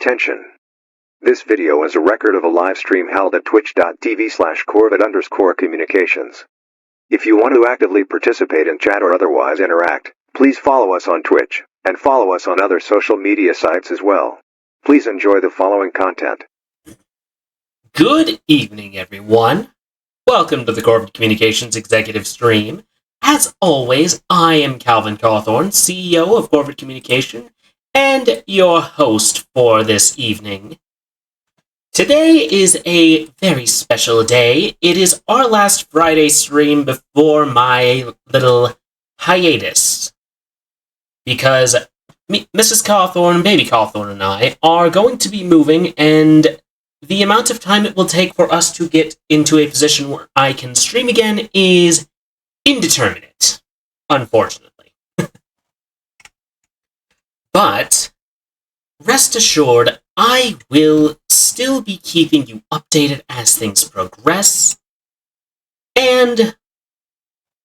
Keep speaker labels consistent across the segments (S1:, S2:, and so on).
S1: Attention. This video is a record of a live stream held at twitch.tv/Corvid_communications. If you want to actively participate in chat or otherwise interact, please follow us on Twitch, and follow us on other social media sites as well. Please enjoy the following content.
S2: Good evening, everyone. Welcome to the Corvid Communications Executive Stream. As always, I am Calvin Cawthorn, CEO of Corvid Communication, and your host for this evening. Today is a very special day. It is our last Friday stream before my little hiatus. Because Mrs. Cawthorn, Baby Cawthorn, and I are going to be moving, and the amount of time it will take for us to get into a position where I can stream again is indeterminate, unfortunately. But rest assured, I will still be keeping you updated as things progress, and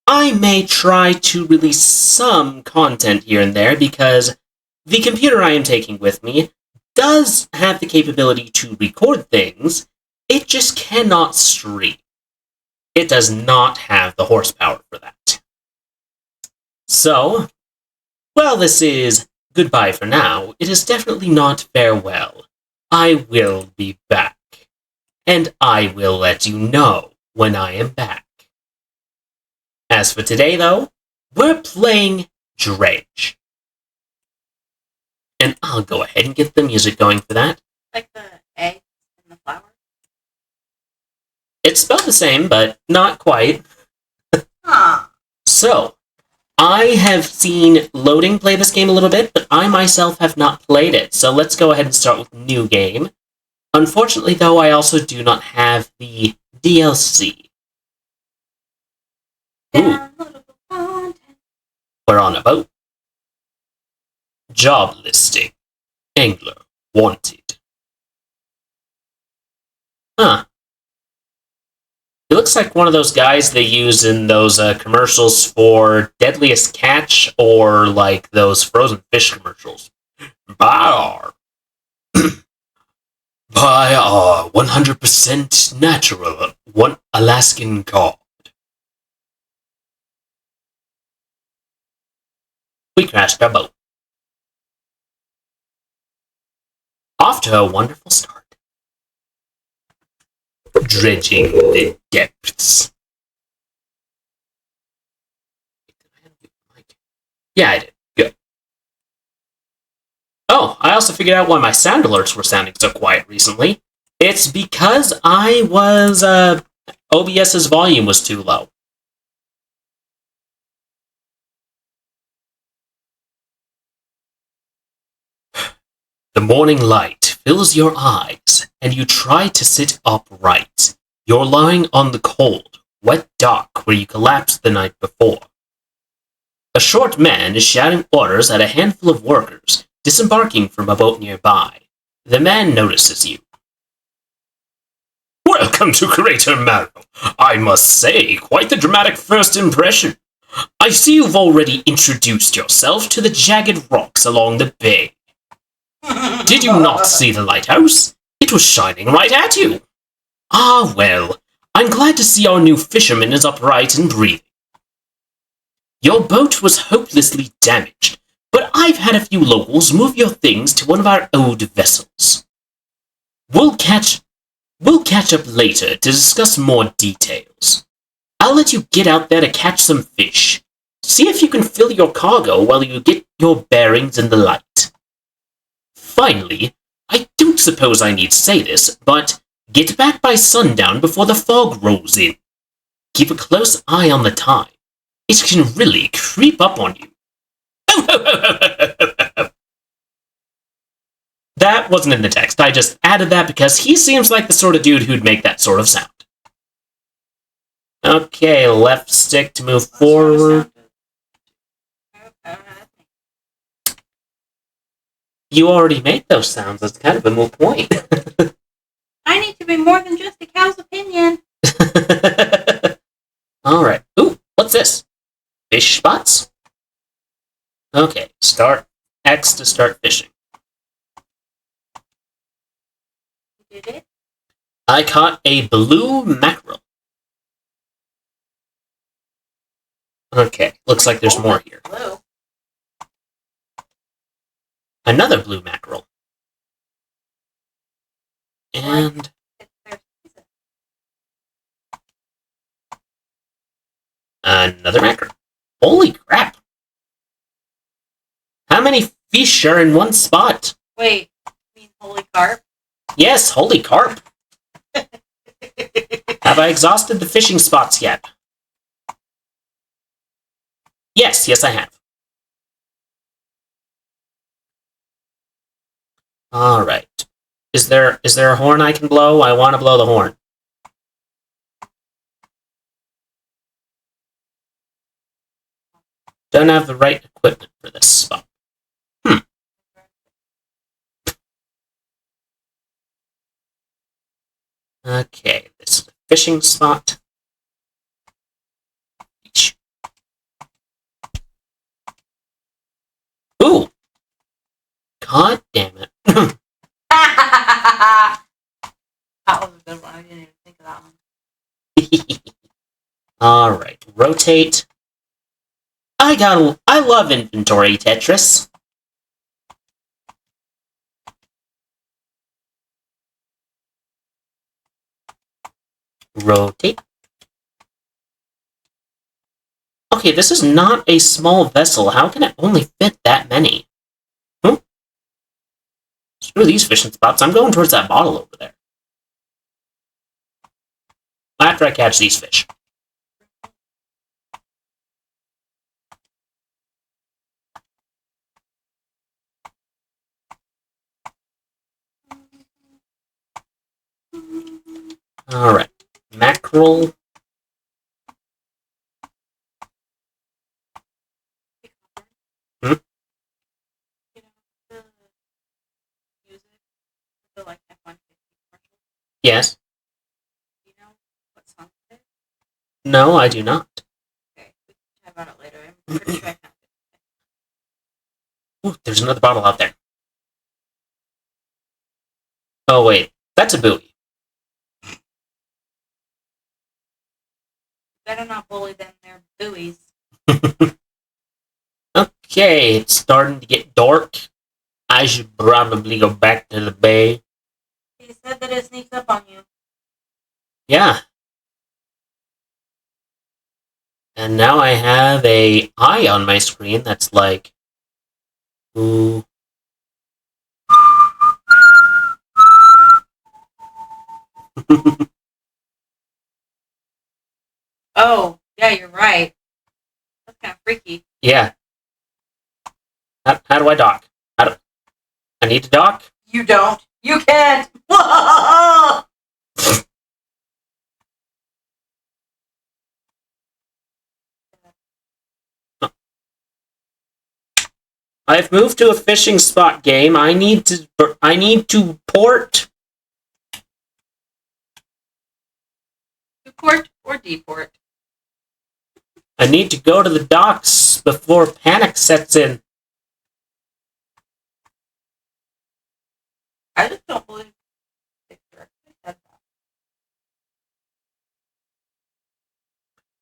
S2: I may try to release some content here and there because the computer I am taking with me does have the capability to record things, it just cannot stream. It does not have the horsepower for that. So, while this is goodbye for now, it is definitely not farewell. I will be back. And I will let you know when I am back. As for today, though, we're playing Dredge. And I'll go ahead and get the music going for that.
S3: Like the eggs and the flour?
S2: It's spelled the same, but not quite.
S3: Huh.
S2: So, I have seen Loading play this game a little bit, but I myself have not played it. So let's go ahead and start with new game. Unfortunately, though, I also do not have the DLC.
S3: Downloadable content.
S2: We're on a boat. Job listing. Angler. Wanted. Huh. He looks like one of those guys they use in those commercials for Deadliest Catch or like those frozen fish commercials. Buy our 100% natural Alaskan cod. We crashed our boat. Off to a wonderful start. Dredging the depths. Yeah, I did. Good. Oh, I also figured out why my sound alerts were sounding so quiet recently. It's because I was, OBS's volume was too low. The morning light fills your eyes, and you try to sit upright. You're lying on the cold, wet dock where you collapsed the night before. A short man is shouting orders at a handful of workers, disembarking from a boat nearby. The man notices you. Welcome to Crater Marrow. I must say, quite the dramatic first impression. I see you've already introduced yourself to the jagged rocks along the bay. Did you not see the lighthouse? It was shining right at you. Ah, well, I'm glad to see our new fisherman is upright and breathing. Your boat was hopelessly damaged, but I've had a few locals move your things to one of our old vessels. We'll catch up later to discuss more details. I'll let you get out there to catch some fish. See if you can fill your cargo while you get your bearings in the light. Finally, I don't suppose I need say this, but get back by sundown before the fog rolls in. Keep a close eye on the time. It can really creep up on you. That wasn't in the text. I just added that because he seems like the sort of dude who'd make that sort of sound. Okay, left stick to move forward. You already made those sounds. That's kind of a moot point.
S3: I need to be more than just a cow's opinion.
S2: Alright. Ooh, what's this? Fish spots? Okay, start X to start fishing.
S3: did it?
S2: I caught a blue mackerel. Okay, looks like there's more here.
S3: Blue.
S2: Another blue mackerel. And another mackerel. Holy crap! How many fish are in one spot?
S3: Wait, you mean holy carp?
S2: Yes, holy carp. Have I exhausted the fishing spots yet? Yes, I have. Alright. Is there a horn I can blow? I want to blow the horn. Don't have the right equipment for this spot. Okay, this is a fishing spot. Ooh! God damn it.
S3: That was a good one. I didn't even think of that one.
S2: Alright, rotate. I love inventory Tetris. Rotate. Okay, this is not a small vessel. How can it only fit that many? Screw these fishing spots. I'm going towards that bottle over there. After I catch these fish. Alright. Mackerel. Hmm? Yes.
S3: You know what song it is?
S2: No, I do not.
S3: Okay, we can chat about it later. I'm pretty sure I found it.
S2: Ooh, there's another bottle out there. Oh, wait. That's a buoy.
S3: Better not bully them. They're buoys.
S2: Okay, it's starting to get dark. I should probably go back to the bay.
S3: He said that it sneaks up on you.
S2: Yeah. And now I have a eye on my screen that's like, ooh.
S3: Oh, yeah, you're right. That's kind of freaky.
S2: Yeah. How do I dock? I need to dock?
S3: You don't. You can't.
S2: I've moved to a fishing spot game. I need to port.
S3: To port or deport?
S2: I need to go to the docks before panic sets in.
S3: I just don't believe they directly said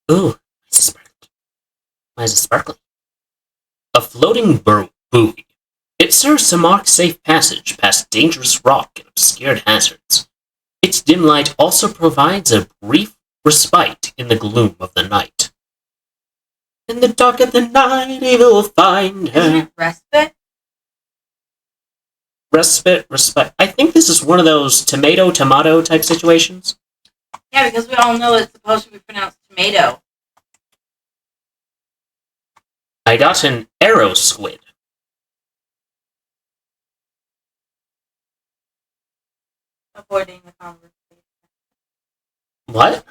S3: that.
S2: Ooh, why is it sparkling? A floating buoy. It serves to mark safe passage past dangerous rock and obscured hazards. Its dim light also provides a brief respite in the gloom of the night. In the dark of the night, evil will find her.
S3: Isn't it respite?
S2: Respite. I think this is one of those tomato type situations.
S3: Yeah, because we all know it's supposed to be pronounced tomato.
S2: I got an arrow squid.
S3: Avoiding the conversation.
S2: What?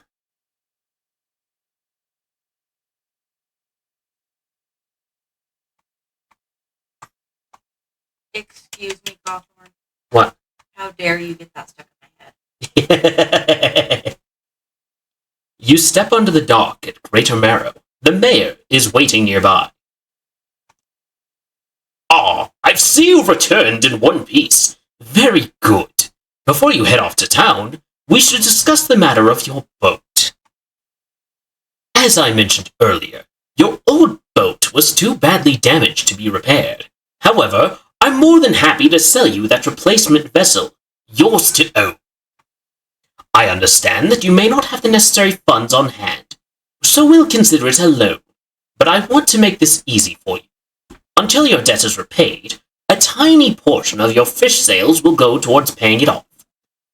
S3: Excuse me, Cawthorn.
S2: What?
S3: How dare you get that stuck in my head?
S2: You step onto the dock at Greater Marrow. The mayor is waiting nearby. Ah, I see you've returned in one piece. Very good. Before you head off to town, we should discuss the matter of your boat. As I mentioned earlier, your old boat was too badly damaged to be repaired. However, I'm more than happy to sell you that replacement vessel, yours to own. I understand that you may not have the necessary funds on hand, so we'll consider it a loan. But I want to make this easy for you. Until your debt is repaid, a tiny portion of your fish sales will go towards paying it off.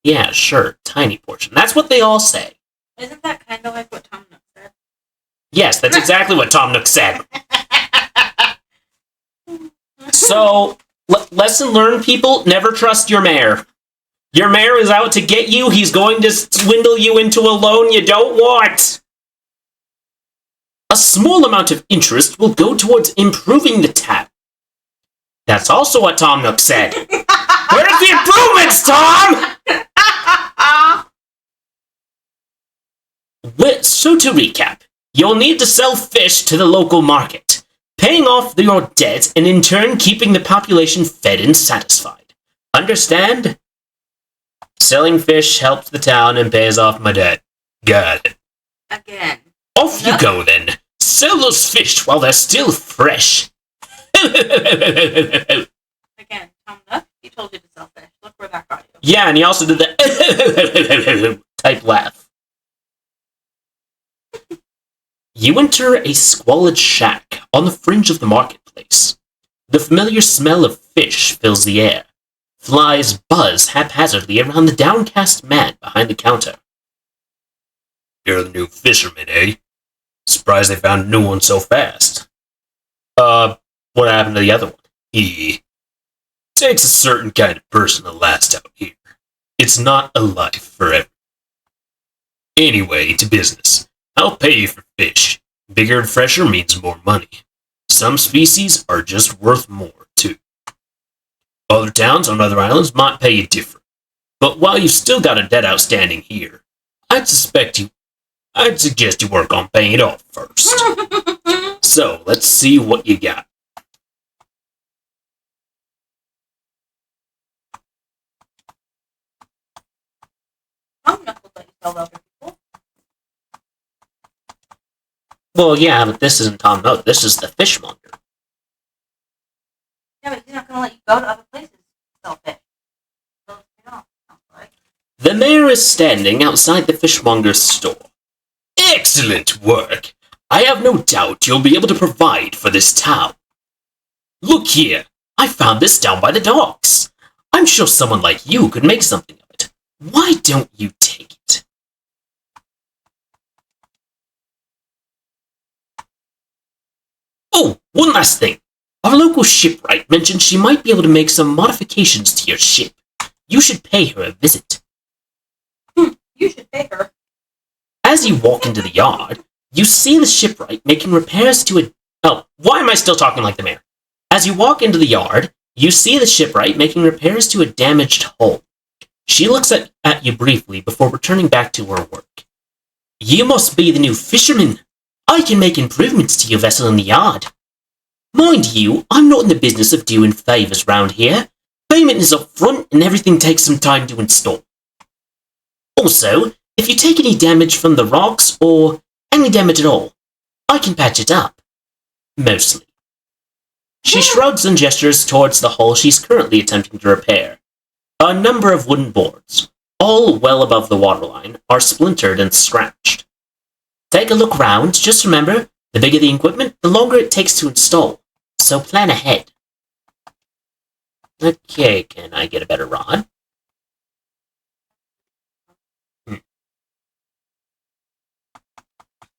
S2: Yeah, sure, tiny portion. That's what they all say.
S3: Isn't that kind of like what Tom Nook said?
S2: Yes, that's exactly what Tom Nook said. So, lesson learned, people, never trust your mayor. Your mayor is out to get you. He's going to swindle you into a loan you don't want. A small amount of interest will go towards improving the town. That's also what Tom Nook said. Where's the improvements, Tom? So to recap, you'll need to sell fish to the local market, paying off your debt and in turn keeping the population fed and satisfied. Understand? Selling fish helps the town and pays off my debt. Got it.
S3: Again.
S2: Off you go then. Sell those fish while they're still fresh.
S3: Again, Tom Nook, he told you to sell fish. Look where that got you.
S2: Yeah, and he also did the type laugh. You enter a squalid shack on the fringe of the marketplace. The familiar smell of fish fills the air. Flies buzz haphazardly around the downcast man behind the counter. You're the new fisherman, eh? Surprised they found a new one so fast. What happened to the other one? Takes a certain kind of person to last out here. It's not a life forever. Anyway, to business. I'll pay you for fish. Bigger and fresher means more money. Some species are just worth more, too. Other towns on other islands might pay you different. But while you've still got a debt outstanding here, I'd suggest you work on paying it off first. So, let's see what you got.
S3: Tom Nook will let you sell other people.
S2: Well, yeah, but this isn't Tom Nook. This is the fishmonger.
S3: Yeah, but he's not going to let you go to other places to sell fish. So, you know, sounds like.
S2: The mayor is standing outside the fishmonger's store. Excellent work! I have no doubt you'll be able to provide for this town. Look here, I found this down by the docks. I'm sure someone like you could make something of it. Why don't you take it? Oh, one last thing. Our local shipwright mentioned she might be able to make some modifications to your ship. You should pay her a visit.
S3: You should pay her.
S2: As you walk into the yard, you see the shipwright making repairs to a... Oh, why am I still talking like the mayor? As you walk into the yard, you see the shipwright making repairs to a damaged hull. She looks at you briefly before returning back to her work. You must be the new fisherman. I can make improvements to your vessel in the yard. Mind you, I'm not in the business of doing favours round here. Payment is up front and everything takes some time to install. Also, if you take any damage from the rocks, or any damage at all, I can patch it up. Mostly. She shrugs and gestures towards the hull she's currently attempting to repair. A number of wooden boards, all well above the waterline, are splintered and scratched. Take a look round, just remember, the bigger the equipment, the longer it takes to install, so plan ahead. Okay, can I get a better rod?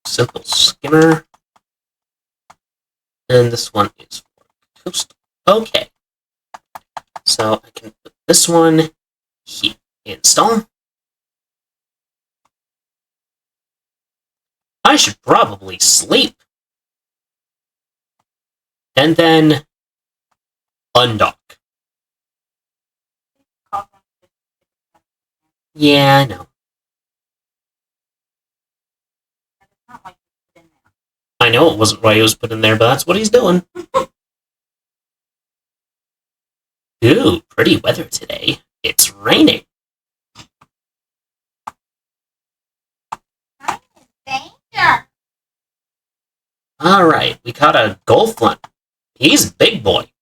S2: Simple skimmer. And this one is for coastal. Okay. So I can put this one here. Install. I should probably sleep. And then undock. Yeah, I know. I know it wasn't why he was put in there, but that's what he's doing. Ooh, pretty weather today. It's raining. Alright, we caught a gold flint. He's a big boy.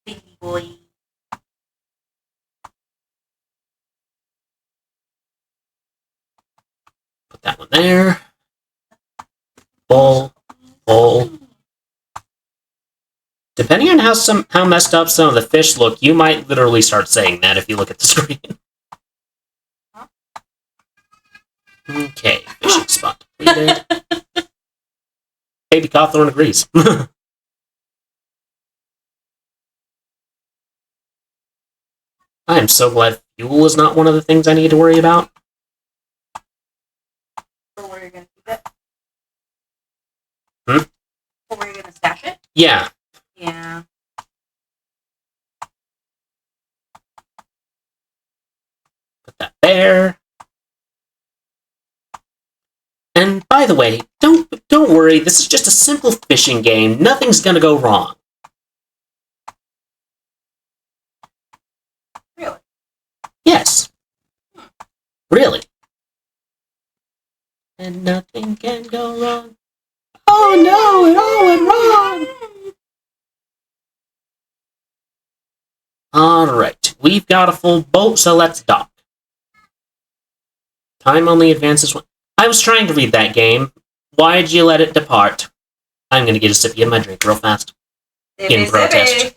S3: Baby boy.
S2: Put that one there. Bowl. Depending on how messed up some of the fish look, you might literally start saying that if you look at the screen. Okay, fishing spot depleted. Baby Cawthorn agrees. I am so glad fuel is not one of the things I need to worry about.
S3: For where you're gonna keep it?
S2: Hmm?
S3: For where you're gonna stash it?
S2: Yeah.
S3: Yeah.
S2: Put that there. And by the way, don't worry, this is just a simple fishing game. Nothing's gonna go wrong.
S3: Really?
S2: Yes. Really. And nothing can go wrong. Oh no, it all went wrong! Alright, we've got a full boat, so let's dock. Time only advances one. I was trying to read that game. Why'd you let it depart? I'm gonna get a sippy of my drink real fast. In protest.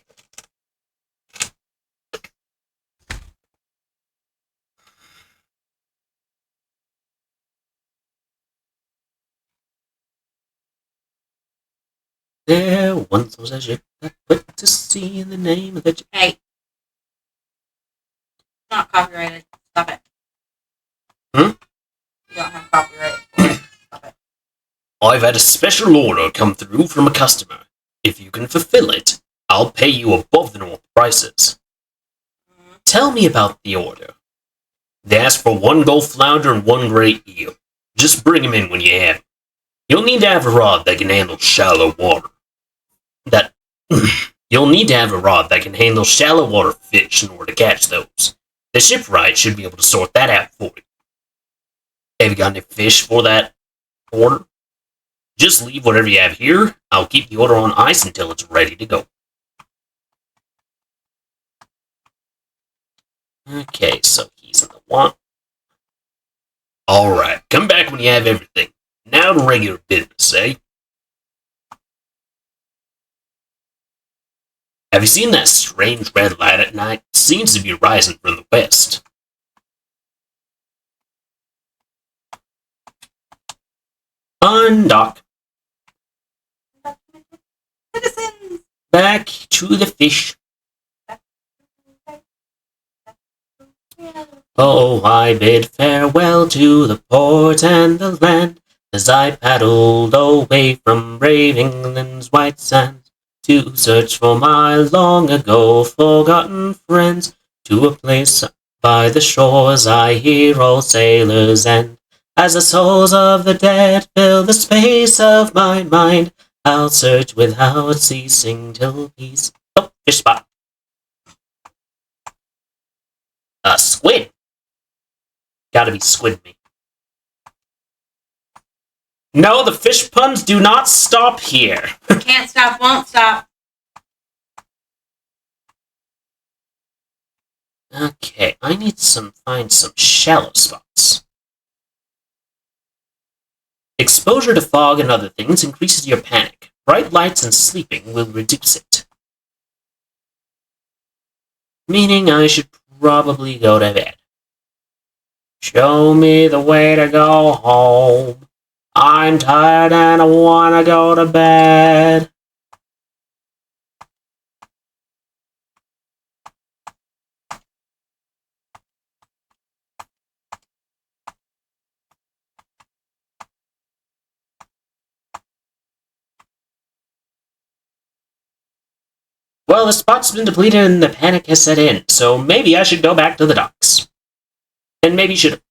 S2: There once was a ship that put to sea in the name of the...
S3: Hey. Not copyrighted. Stop it.
S2: Hmm?
S3: You don't have copyright for it. Stop it.
S2: I've had a special order come through from a customer. If you can fulfill it, I'll pay you above the normal prices. Tell me about the order. They ask for 1 gold flounder and 1 great eel. Just bring them in when you have them. You'll need to have a rod that can handle shallow water. You'll need to have a rod that can handle shallow water fish in order to catch those. The shipwright should be able to sort that out for you. Have you got any fish for that order? Just leave whatever you have here. I'll keep the order on ice until it's ready to go. Okay, so he's in the want. Alright, come back when you have everything. Now to regular business, eh? Have you seen that strange red light at night? Seems to be rising from the west. Undock.
S3: Citizens!
S2: Back to the fish. Oh, I bid farewell to the port and the land as I paddled away from brave England's white sands to search for my long ago forgotten friends. To a place by the shores I hear all sailors end. As the souls of the dead fill the space of my mind, I'll search without ceasing till peace. Oh, fish spot. Squid. Gotta be squid me. No, the fish puns do not stop here.
S3: Can't stop, won't stop.
S2: Okay, I need find some shallow spots. Exposure to fog and other things increases your panic. Bright lights and sleeping will reduce it. Meaning I should probably go to bed. Show me the way to go home. I'm tired and I wanna go to bed. Well, the spot's been depleted and the panic has set in, so maybe I should go back to the docks. And maybe should...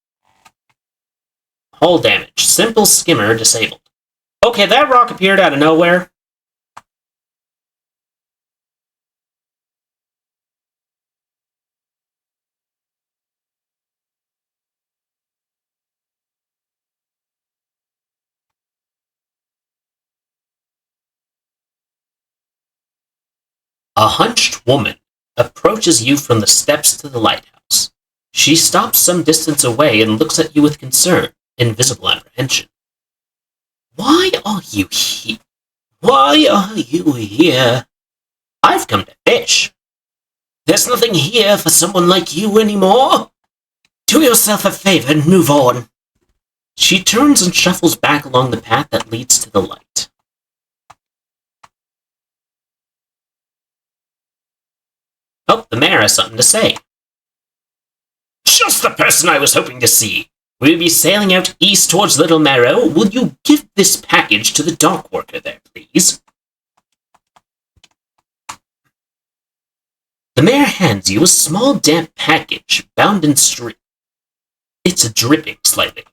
S2: Hull damage. Simple skimmer disabled. Okay, that rock appeared out of nowhere. A hunched woman approaches you from the steps to the lighthouse. She stops some distance away and looks at you with concern and visible apprehension. Why are you here? Why are you here? I've come to fish. There's nothing here for someone like you anymore. Do yourself a favor and move on. She turns and shuffles back along the path that leads to the light. Oh, the mayor has something to say. Just the person I was hoping to see. We'll be sailing out east towards Little Marrow. Will you give this package to the dock worker there, please? The mayor hands you a small damp package bound in string. It's dripping slightly.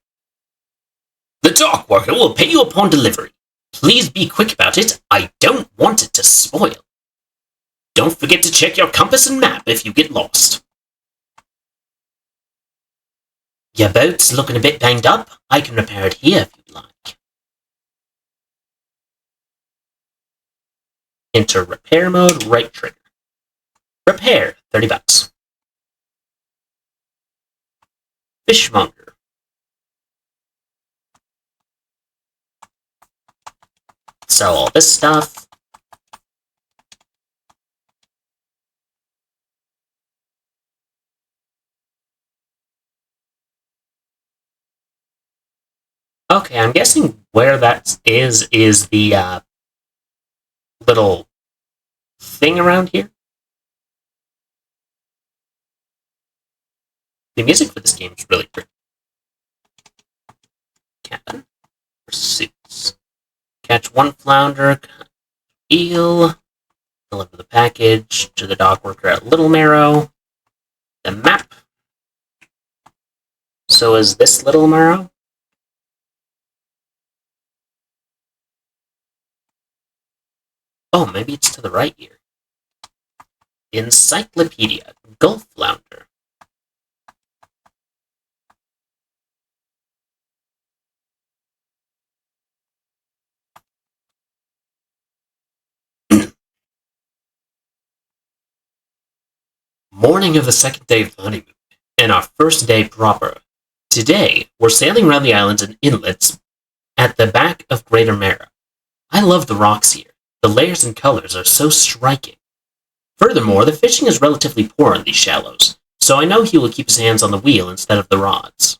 S2: The dock worker will pay you upon delivery. Please be quick about it. I don't want it to spoil. Don't forget to check your compass and map if you get lost. Your boat's looking a bit banged up. I can repair it here if you'd like. Enter repair mode, right trigger. Repair, $30. Fishmonger. Sell all this stuff. Okay, I'm guessing where that is the little thing around here. The music for this game is really pretty. Cabin. Pursuits. Catch one flounder. Eel. Deliver the package to the dock worker at Little Marrow. The map. So is this Little Marrow? Oh, maybe it's to the right here. Encyclopedia. Gulf flounder. Morning of the second day of the honeymoon, and our first day proper. Today, we're sailing around the islands and inlets at the back of Greater Mara. I love the rocks here. The layers and colors are so striking. Furthermore, the fishing is relatively poor in these shallows, so I know he will keep his hands on the wheel instead of the rods.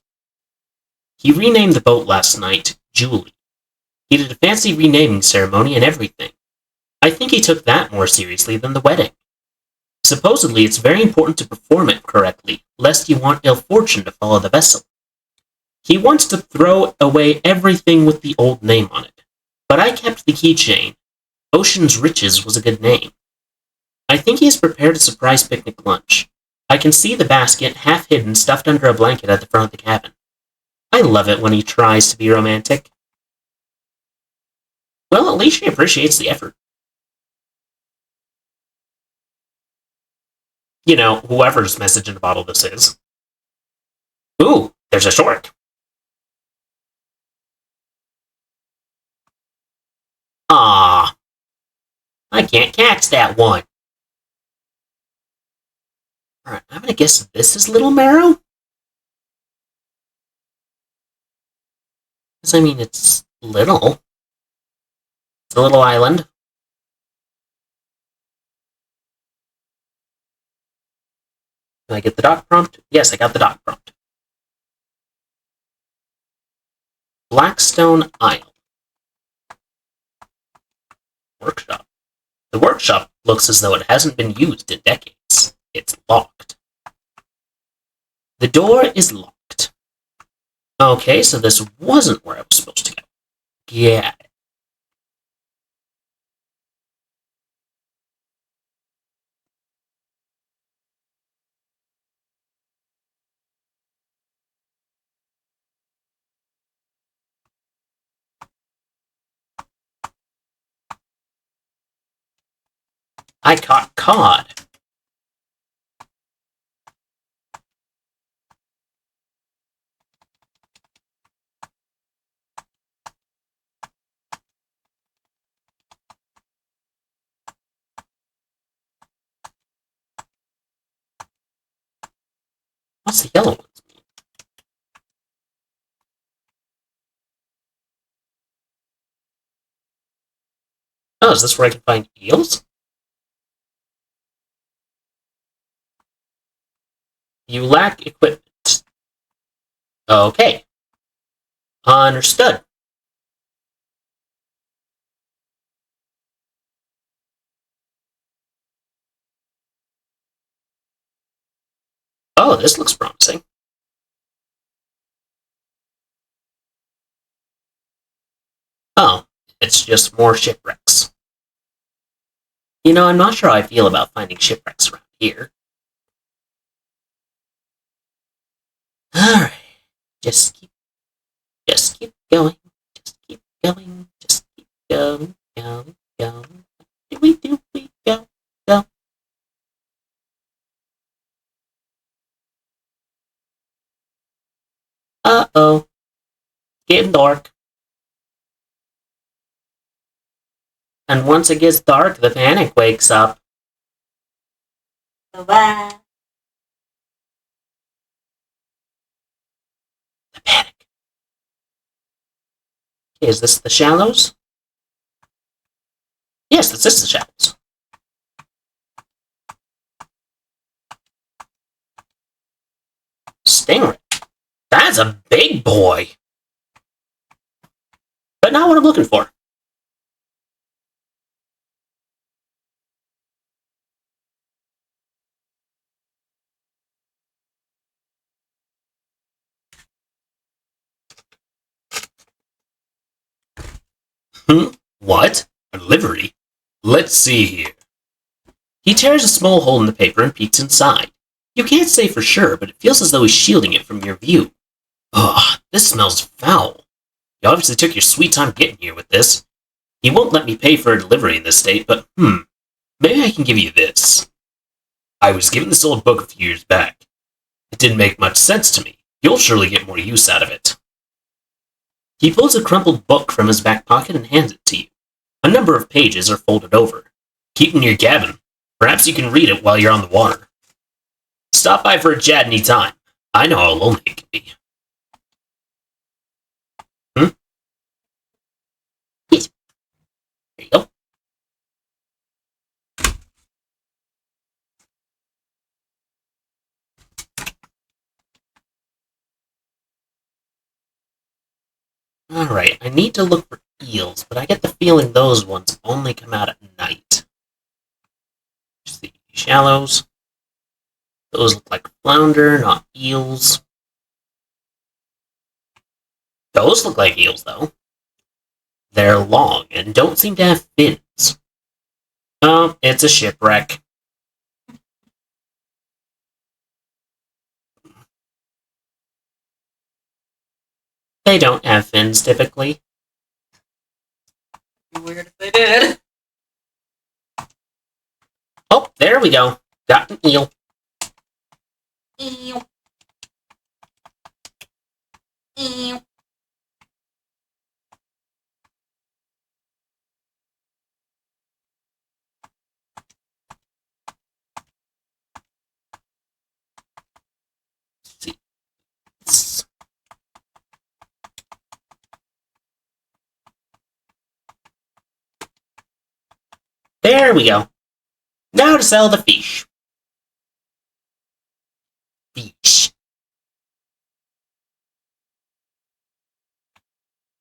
S2: He renamed the boat last night Julie. He did a fancy renaming ceremony and everything. I think he took that more seriously than the wedding. Supposedly, it's very important to perform it correctly, lest you want ill fortune to follow the vessel. He wants to throw away everything with the old name on it, but I kept the keychain. Ocean's Riches was a good name. I think he has prepared a surprise picnic lunch. I can see the basket, half hidden, stuffed under a blanket at the front of the cabin. I love it when he tries to be romantic. Well, at least she appreciates the effort. You know, whoever's message in a bottle this is. Ooh, there's a short. Ah, I can't catch that one. Alright, I'm gonna guess this is Little Marrow? Because, I mean, it's little. It's a little island. Did I get the dock prompt? Yes, I got the dock prompt. Blackstone Isle. Workshop. The workshop looks as though it hasn't been used in decades. It's locked. The door is locked. Okay, so this wasn't where I was supposed to go. Got it. I caught cod. What's the yellow ones mean? Oh, is this where I can find eels? You lack equipment. Okay. Understood. Oh, this looks promising. Oh, it's just more shipwrecks. You know, I'm not sure how I feel about finding shipwrecks around here. Alright. Just keep going. Just keep going. Just keep going. Going. Do we go? Go. Uh-oh. Getting dark. And once it gets dark, the panic wakes up.
S3: Bye-bye.
S2: The panic. Okay, is this the shallows? Yes, this is the shallows. Stingray. That's a big boy. But not what I'm looking for. What? A livery? Let's see here. He tears a small hole in the paper and peeks inside. You can't say for sure, but it feels as though he's shielding it from your view. Ugh, this smells foul. You obviously took your sweet time getting here with this. He won't let me pay for a delivery in this state, but maybe I can give you this. I was given this old book a few years back. It didn't make much sense to me. You'll surely get more use out of it. He pulls a crumpled book from his back pocket and hands it to you. A number of pages are folded over. Keep it in your cabin. Perhaps you can read it while you're on the water. Stop by for a chat any time. I know how lonely it can be. Yes. There you go. Alright, I need to look for eels, but I get the feeling those ones only come out at night. Just the shallows. Those look like flounder, not eels. Those look like eels, though. They're long and don't seem to have fins. Oh, it's a shipwreck. They don't have fins, typically.
S3: It'd be weird if they did.
S2: Oh, there we go. Got an eel.
S3: Ew. Ew.
S2: Let's see. There we go. Now to sell the fish. Fish.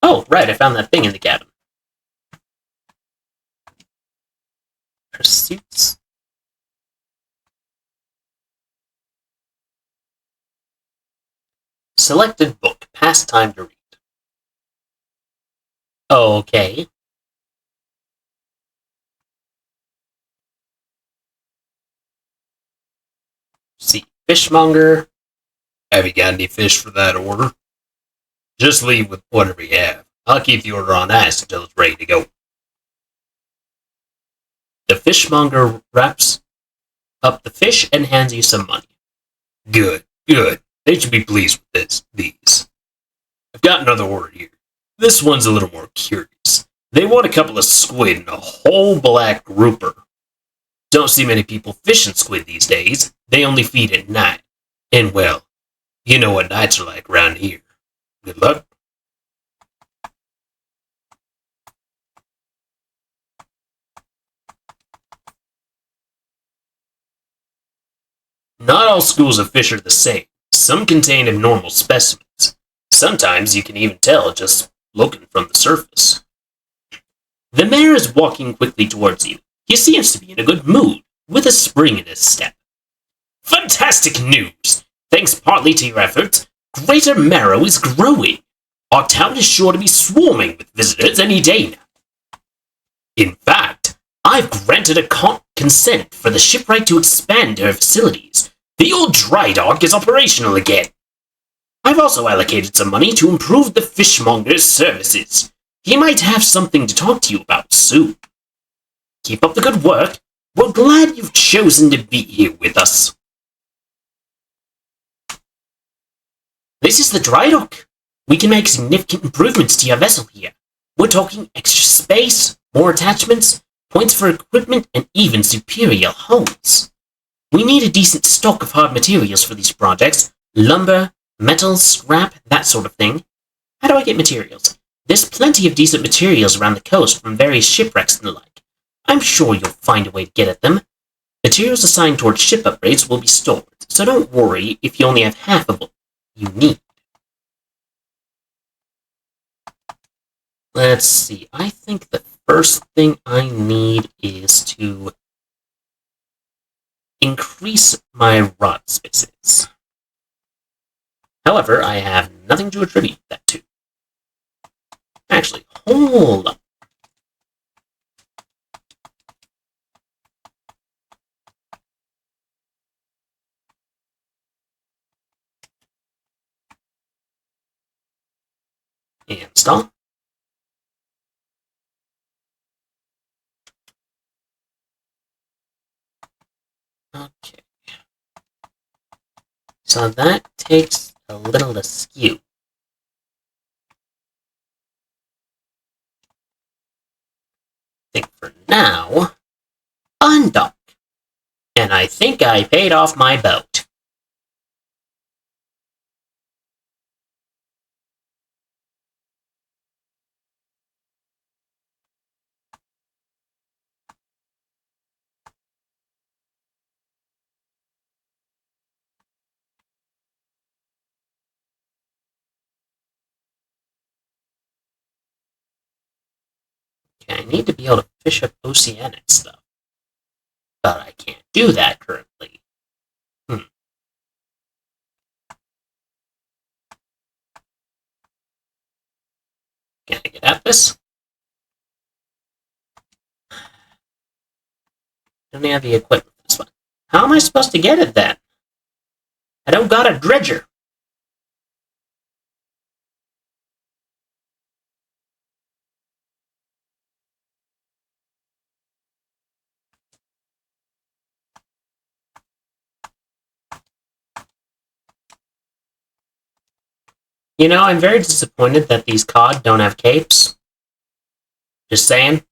S2: Oh, right, I found that thing in the cabin. Pursuits. Selected book. Pastime to read. Okay. See, fishmonger. Have you got any fish for that order? Just leave with whatever you have. I'll keep the order on ice until it's ready to go. The fishmonger wraps up the fish and hands you some money. Good, good. They should be pleased with these. I've got another order here. This one's a little more curious. They want a couple of squid and a whole black grouper. Don't see many people fishing squid these days. They only feed at night. And well, You know what nights are like around here. Good luck. Not all schools of fish are the same. Some contain abnormal specimens. Sometimes you can even tell just looking from the surface. The mayor is walking quickly towards you. He seems to be in a good mood, with a spring in his step. Fantastic news! Thanks partly to your efforts, Greater Marrow is growing. Our town is sure to be swarming with visitors any day now. In fact, I've granted a consent for the shipwright to expand her facilities. The old dry dock is operational again. I've also allocated some money to improve the fishmonger's services. He might have something to talk to you about soon. Keep up the good work. We're glad you've chosen to be here with us. This is the dry dock. We can make significant improvements to your vessel here. We're talking extra space, more attachments, points for equipment, and even superior hulls. We need a decent stock of hard materials for these projects. Lumber, metal, scrap, that sort of thing. How do I get materials? There's plenty of decent materials around the coast from various shipwrecks and the like. I'm sure you'll find a way to get at them. Materials assigned towards ship upgrades will be stored, so don't worry if you only have half of what you need. Let's see, I think the first thing I need is to increase my rod spaces. However, I have nothing to attribute that to. Actually, hold up. Install. Okay. So that takes a little askew. I think for now, undock. And I think I paid off my boat. Okay, I need to be able to fish up oceanic stuff. But I can't do that currently. Can I get at this? Don't have the equipment for this one. How am I supposed to get it then? I don't got a dredger. You know, I'm very disappointed that these cod don't have capes. Just saying.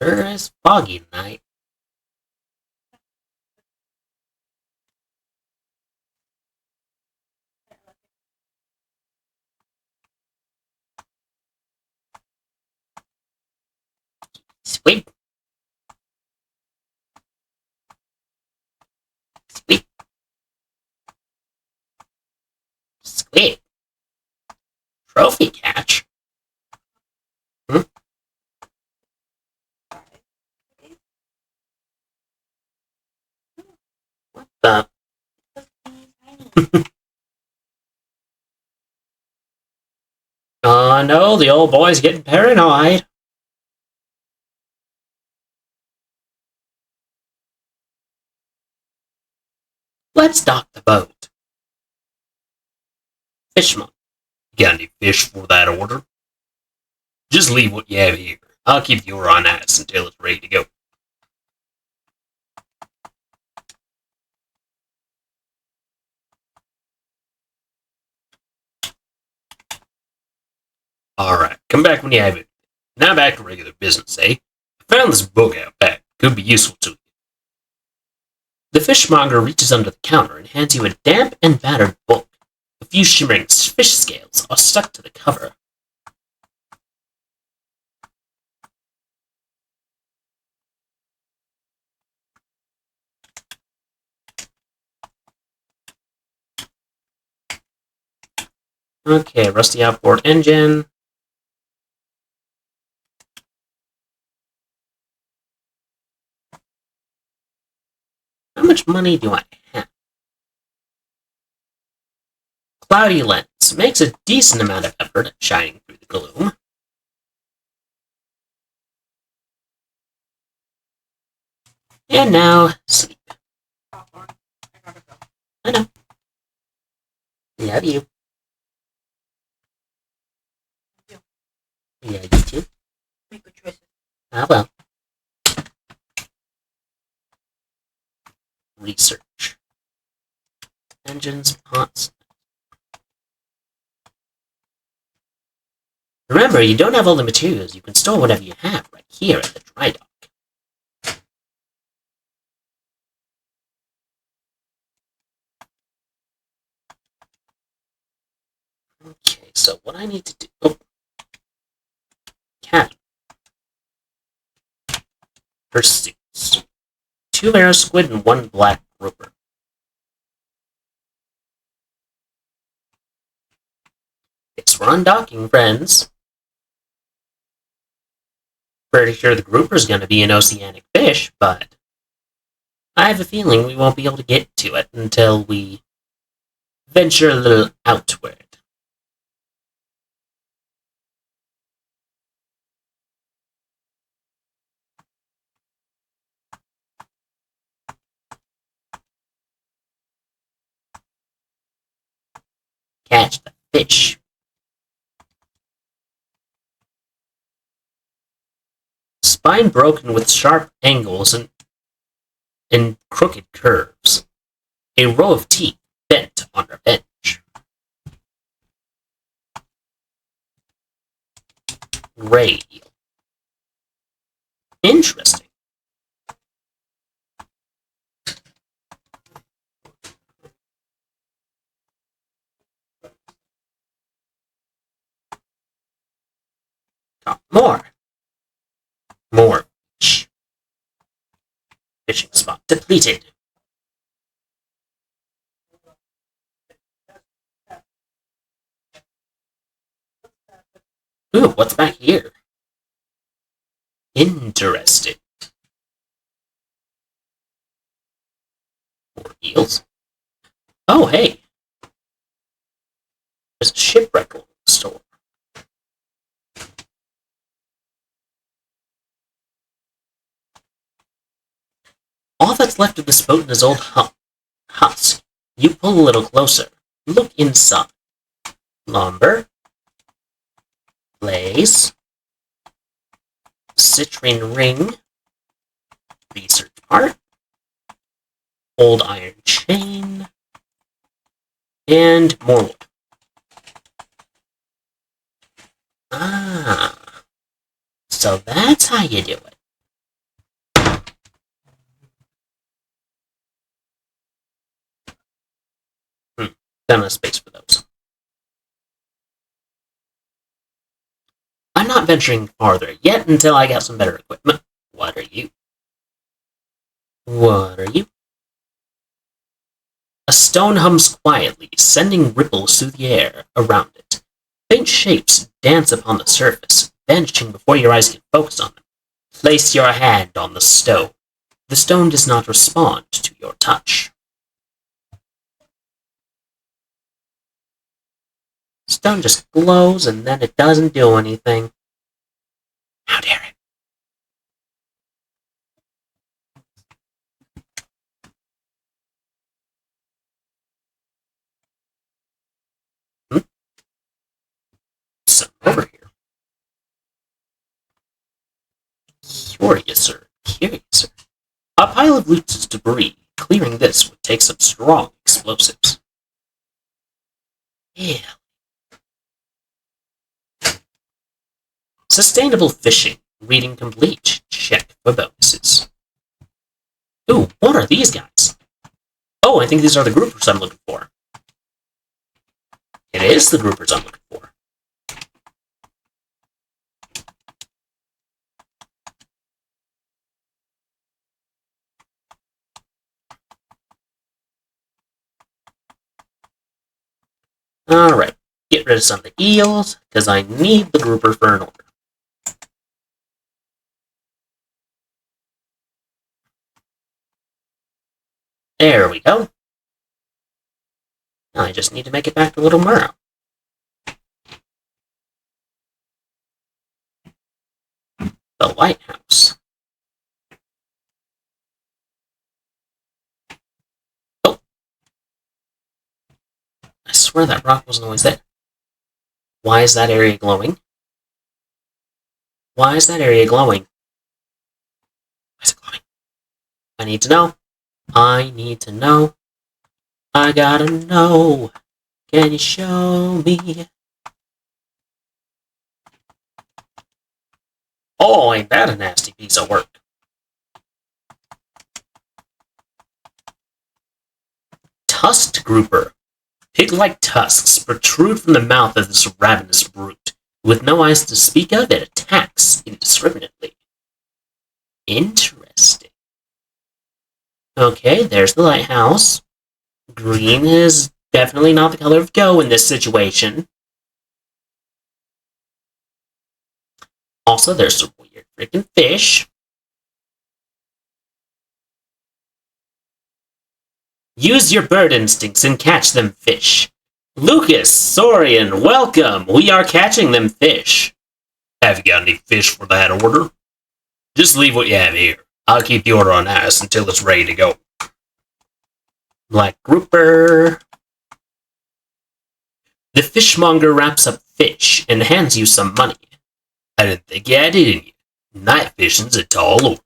S2: Sure is foggy tonight. Sweet. Sweet. Sweet. Trophy catch? Hmm? What the? Oh no, the old boy's getting paranoid. Let's dock the boat. Fishmonger. Got any fish for that order? Just leave what you have here. I'll keep the order on ice until it's ready to go. Alright, come back when you have it. Now back to regular business, eh? I found this book out back. Could be useful to you. The fishmonger reaches under the counter and hands you a damp and battered book. A few shimmering fish scales are stuck to the cover. Okay, rusty outboard engine. How much money do I have? Cloudy lens makes a decent amount of effort at shining through the gloom. And now, sleep.
S3: Popcorn. I gotta go.
S2: I know. Love you.
S3: You.
S2: Yeah, you too.
S3: Make good choices.
S2: Ah, well. Research. Engines, pots. Remember, you don't have all the materials. You can store whatever you have right here at the dry dock. Okay, so what I need to do... Oh. Cabin. Pursuits. 2 arrow squid and 1 black grouper. Guess we're undocking, friends. Pretty sure the grouper's gonna be an oceanic fish, but I have a feeling we won't be able to get to it until we venture a little outward. Catch the fish. Spine broken with sharp angles and crooked curves. A row of teeth bent on her bench. Radial. Interesting. More. More fish. Fishing spot depleted. Ooh, what's back here? Interesting. More eels. Oh, hey. There's a shipwreck on the store. All that's left of this boat is old husk. You pull a little closer. Look inside. Lumber. Blaze. Citrine ring. Research part. Old iron chain. And more wood. Ah. So that's how you do it. Don't have space for those. I'm not venturing farther yet until I got some better equipment. What are you? What are you? A stone hums quietly, sending ripples through the air around it. Faint shapes dance upon the surface, vanishing before your eyes can focus on them. Place your hand on the stone. The stone does not respond to your touch. Stone just glows and then it doesn't do anything. How dare it? curiouser, curiouser. A pile of loose debris. Clearing this would take some strong explosives. Yeah. Sustainable fishing. Reading complete. Check for bonuses. Ooh, what are these guys? Oh, I think these are the groupers I'm looking for. It is the groupers I'm looking for. Alright, get rid of some of the eels, because I need the grouper for an order. There we go. Now I just need to make it back to Little Murrow. The lighthouse. Oh. I swear that rock wasn't always there. Why is that area glowing? Why is that area glowing? Why is it glowing? I need to know. I need to know. I gotta know. Can you show me? Oh, ain't that a nasty piece of work. Tusked grouper. Pig-like tusks protrude from the mouth of this ravenous brute. With no eyes to speak of, it attacks indiscriminately. Interesting. Okay, there's the lighthouse. Green is definitely not the color of go in this situation. Also, there's some weird freaking fish. Use your bird instincts and catch them fish. Lucas, Sorian, welcome. We are catching them fish. Have you got any fish for that order? Just leave what you have here. I'll keep the order on ice until it's ready to go. Black grouper. The fishmonger wraps up fish and hands you some money. I didn't think you had it in you. Night fishing's a tall order.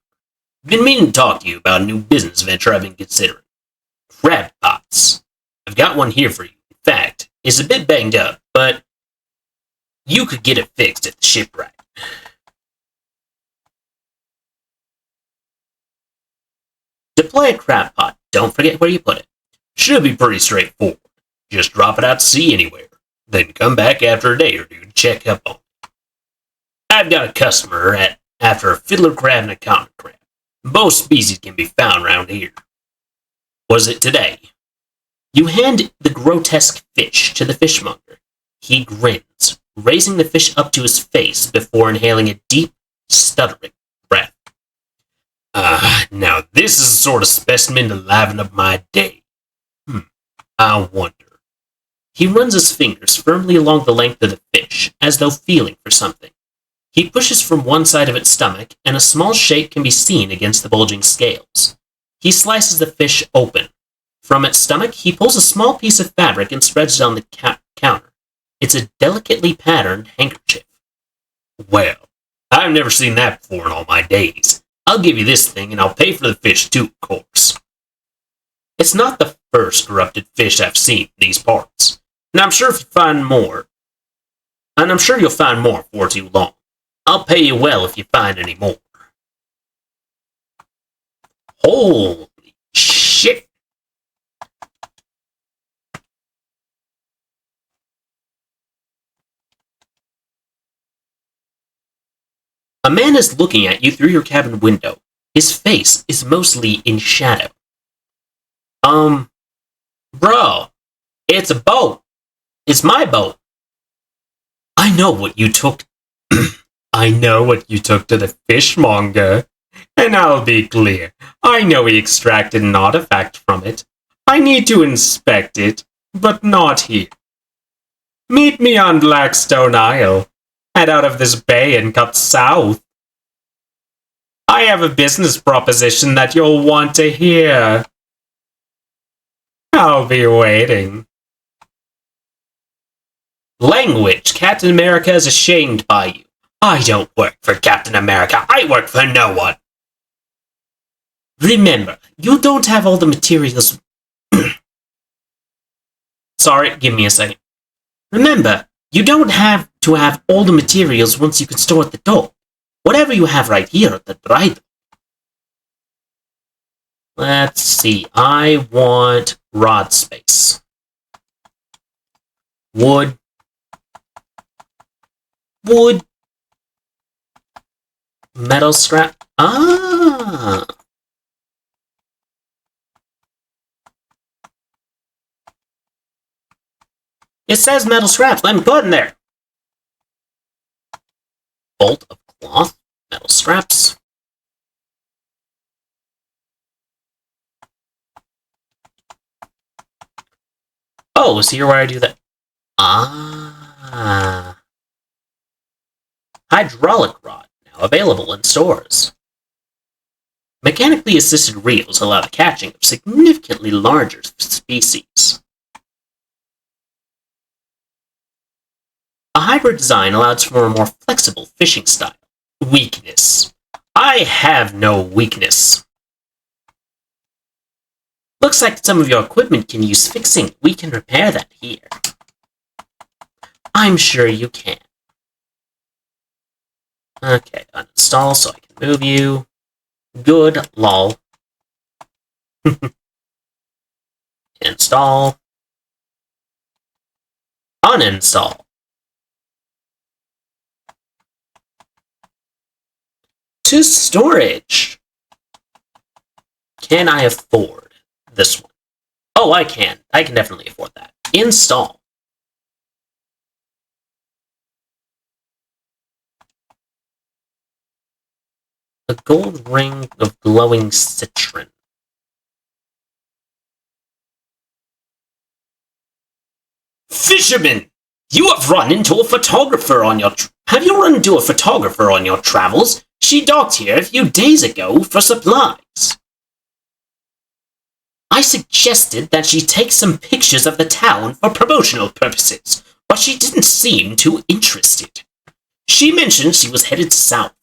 S2: Been meaning to talk to you about a new business venture I've been considering. Crab pots. I've got one here for you. In fact, it's a bit banged up, but you could get it fixed at the shipwright. Deploy a crab pot. Don't forget where you put it. Should be pretty straightforward. Just drop it out to sea anywhere. Then come back after a day or two to check up on it. I've got a customer after a fiddler crab and a common crab. Both species can be found around here. Was it today? You hand the grotesque fish to the fishmonger. He grins, raising the fish up to his face before inhaling a deep, stuttering breath. Now this is the sort of specimen to liven up my day. I wonder. He runs his fingers firmly along the length of the fish, as though feeling for something. He pushes from one side of its stomach, and a small shape can be seen against the bulging scales. He slices the fish open. From its stomach, he pulls a small piece of fabric and spreads it on the counter. It's a delicately patterned handkerchief. Well, I've never seen that before in all my days. I'll give you this thing, and I'll pay for the fish too, of course. It's not the first corrupted fish I've seen in these parts, and I'm sure you'll find more before too long. I'll pay you well if you find any more. Holy shit! A man is looking at you through your cabin window. His face is mostly in shadow. Bro, it's a boat. It's my boat. I know what you took. I know what you took to the fishmonger. And I'll be clear. I know he extracted an artifact from it. I need to inspect it, but not here. Meet me on Blackstone Isle. Head out of this bay and cut south. I have a business proposition that you'll want to hear. I'll be waiting. Language. Captain America is ashamed by you. I don't work for Captain America. I work for no one. Remember, you don't have all the materials. Sorry, give me a second. Remember, you don't have to have all the materials once you can store at the door. Whatever you have right here at the DREDGE. Let's see. I want rod space. Wood. Wood. Metal scrap. Ah. It says metal scraps. Let me put in there. Bolt of cloth. Metal scraps. Oh, so here where I do that. Ah. Hydraulic rod. Now available in stores. Mechanically assisted reels allow the catching of significantly larger species. A hybrid design allows for a more flexible fishing style. Weakness. I have no weakness. Looks like some of your equipment can use fixing. We can repair that here. I'm sure you can. Okay, uninstall so I can move you. Good, lol. Install. Uninstall. To storage. Can I afford this one? Oh, I can. I can definitely afford that. Install. A gold ring of glowing citron. Fisherman! You have run into a photographer on your... Have you run into a photographer on your travels? She docked here a few days ago for supplies. I suggested that she take some pictures of the town for promotional purposes, but she didn't seem too interested. She mentioned she was headed south.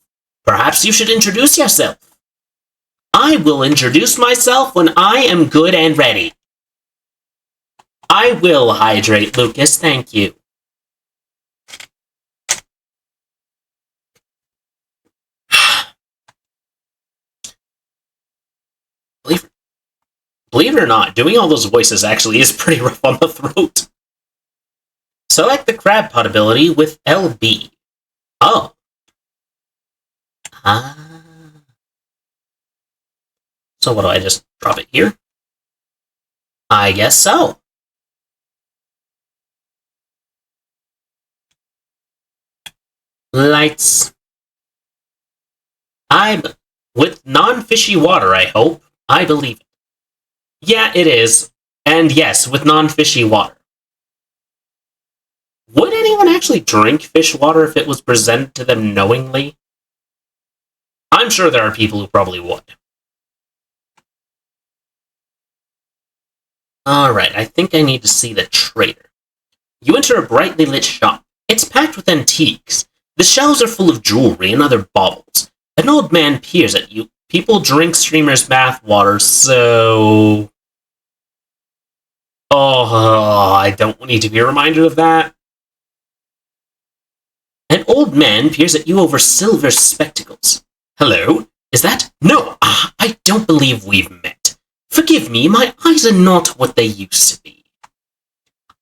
S2: Perhaps you should introduce yourself. I will introduce myself when I am good and ready. I will hydrate, Lucas, thank you. Believe it or not, doing all those voices actually is pretty rough on the throat. Select the crab pot ability with LB. Oh. Ah. So what do I just drop it here? I guess so. Lights. With non-fishy water, I hope. I believe it. Yeah, it is. And yes, with non-fishy water. Would anyone actually drink fish water if it was presented to them knowingly? I'm sure there are people who probably would. Alright, I think I need to see the trader. You enter a brightly lit shop. It's packed with antiques. The shelves are full of jewelry and other baubles. An old man peers at you. People drink streamers' bath water, so... Oh, I don't need to be reminded of that. An old man peers at you over silver spectacles. Hello? Is that... No, I don't believe we've met. Forgive me, my eyes are not what they used to be.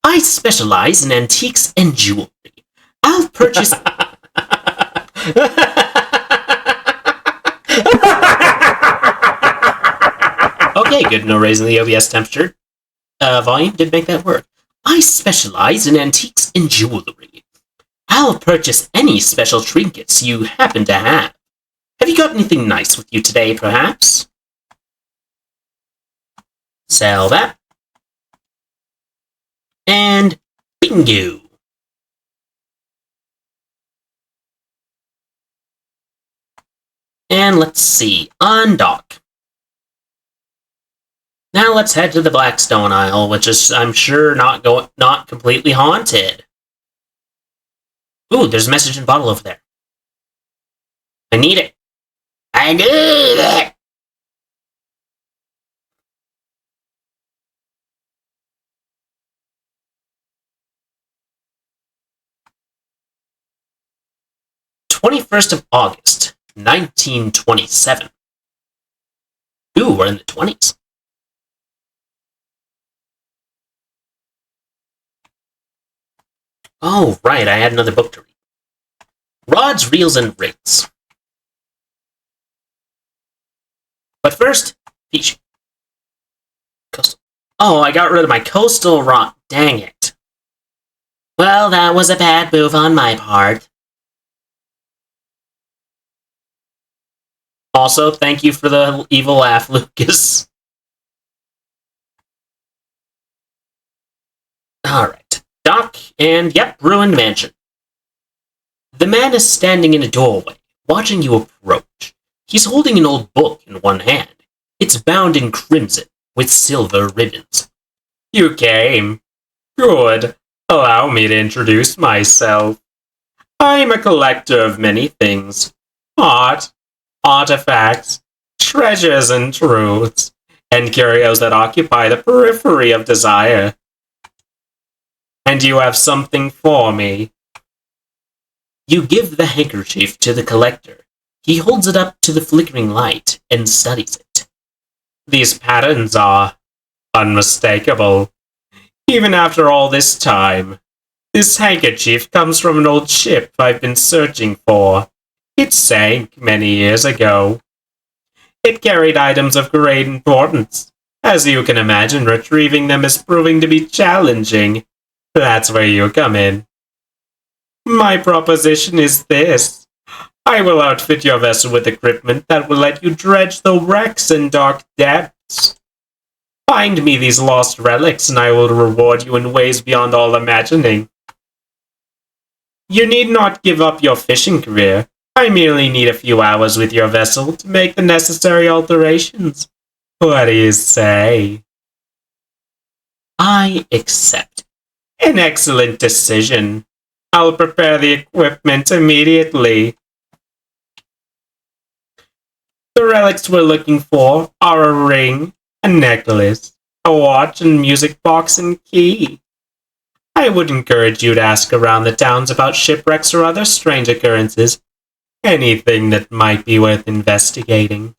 S2: I specialize in antiques and jewelry. I'll purchase... Okay, good, no raising the OBS temperature. Volume did make that work. I specialize in antiques and jewelry. I'll purchase any special trinkets you happen to have. Have you got anything nice with you today, perhaps? Sell that. And bingo. And let's see, undock. Now let's head to the Blackstone Isle, which is, I'm sure, not completely haunted. Ooh, there's a message in bottle over there. I need it. I need it! August 21st, 1927. Ooh, we're in the 20s. Oh, right, I had another book to read. Rods, Reels, and Rigs. But first, Peach. Coastal. Oh, I got rid of my coastal rod. Dang it. Well, that was a bad move on my part. Also, thank you for the evil laugh, Lucas. Alright. Dock, and yep, ruined mansion. The man is standing in a doorway, watching you approach. He's holding an old book in one hand. It's bound in crimson, with silver ribbons. You came. Good. Allow me to introduce myself. I'm a collector of many things. Art, artifacts, treasures and truths, and curios that occupy the periphery of desire. And you have something for me. You give the handkerchief to the collector. He holds it up to the flickering light and studies it. These patterns are unmistakable. Even after all this time, this handkerchief comes from an old ship I've been searching for. It sank many years ago. It carried items of great importance. As you can imagine, retrieving them is proving to be challenging. That's where you come in. My proposition is this. I will outfit your vessel with equipment that will let you dredge the wrecks in dark depths. Find me these lost relics and I will reward you in ways beyond all imagining. You need not give up your fishing career. I merely need a few hours with your vessel to make the necessary alterations. What do you say? I accept. An excellent decision. I'll prepare the equipment immediately. The relics we're looking for are a ring, a necklace, a watch, and music box and key. I would encourage you to ask around the towns about shipwrecks or other strange occurrences. Anything that might be worth investigating.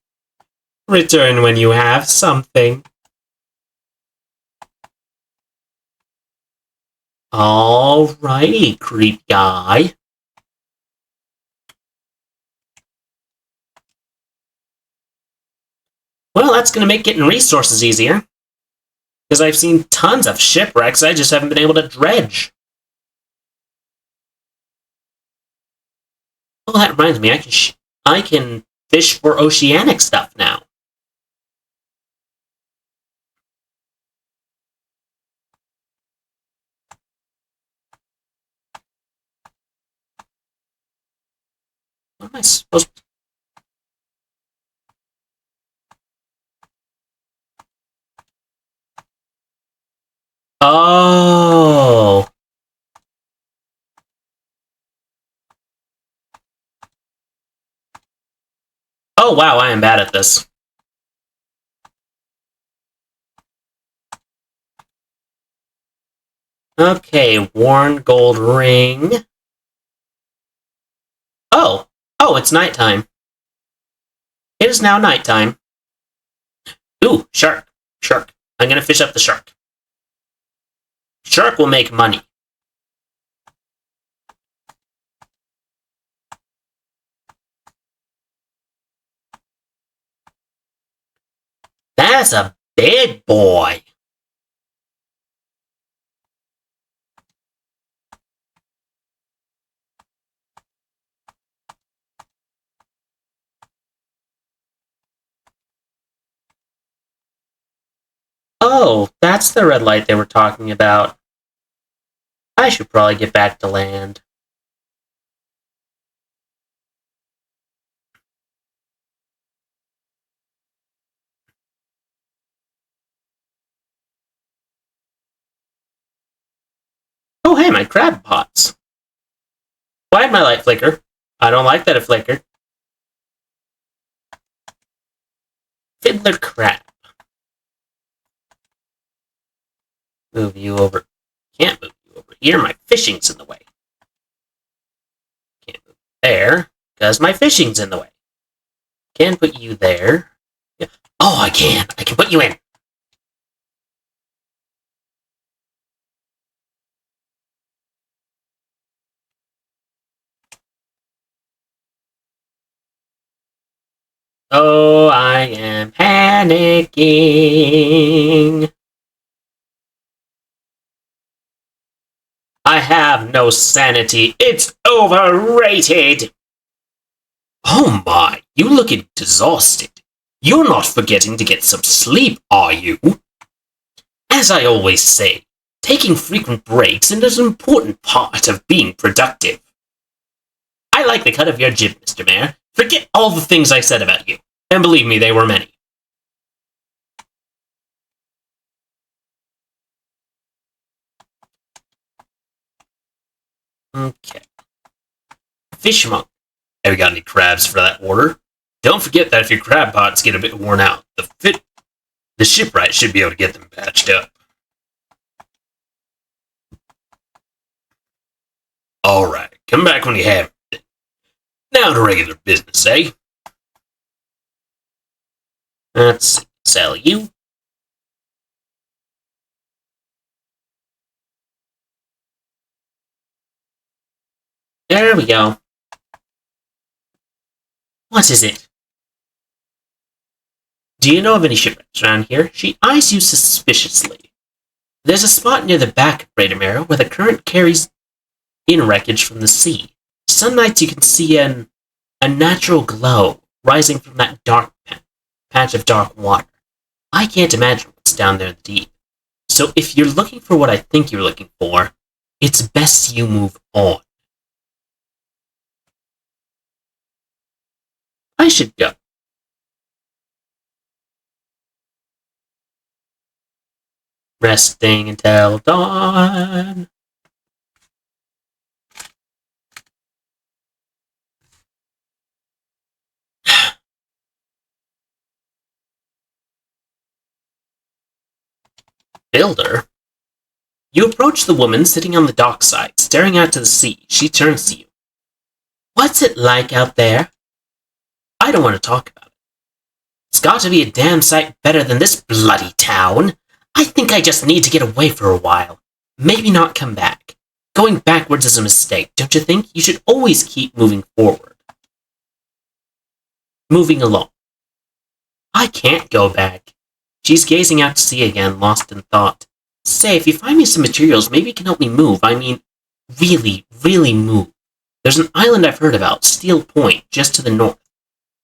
S2: Return when you have something. Alrighty, creep guy. Well, that's going to make getting resources easier. Because I've seen tons of shipwrecks, I just haven't been able to dredge. Oh, that reminds me, I can fish for oceanic stuff now. What am I supposed to... Oh. Oh, wow, I am bad at this. Okay, worn gold ring. Oh. Oh, it's nighttime. It is now nighttime. Ooh, shark. Shark. I'm gonna fish up the shark. Shark will make money. That's a big boy. Oh, that's the red light they were talking about. I should probably get back to land. Oh, hey, my crab pots. Why'd my light flicker? I don't like that it flickered. regular crab. Move you over. Can't move you over here. My fishing's in the way. Can't move there because my fishing's in the way. Can put you there. Yeah. Oh, I can. I can put you in. Oh, I am panicking. I have no sanity. It's overrated. Oh my, you look exhausted. You're not forgetting to get some sleep, are you? As I always say, taking frequent breaks is an important part of being productive. I like the cut of your jib, Mr. Mayor. Forget all the things I said about you. And believe me, they were many. Okay. Fishmonger. Have you got any crabs for that order? Don't forget that if your crab pots get a bit worn out, the shipwright should be able to get them patched up. Alright, come back when you have it. Now to regular business, eh? Let's see. Sell you. There we go. What is it? Do you know of any shipwrights around here? She eyes you suspiciously. There's a spot near the back of Greater Marrow where the current carries in wreckage from the sea. Some nights you can see a natural glow rising from that dark patch of dark water. I can't imagine what's down there in the deep. So if you're looking for what I think you're looking for, it's best you move on. I should go. Resting until dawn. Builder? You approach the woman sitting on the dockside, staring out to the sea. She turns to you. What's it like out there? I don't want to talk about it. It's got to be a damn sight better than this bloody town. I think I just need to get away for a while. Maybe not come back. Going backwards is a mistake, don't you think? You should always keep moving forward. Moving along. I can't go back. She's gazing out to sea again, lost in thought. Say, if you find me some materials, maybe you can help me move. I mean, really, really move. There's an island I've heard about, Steel Point, just to the north.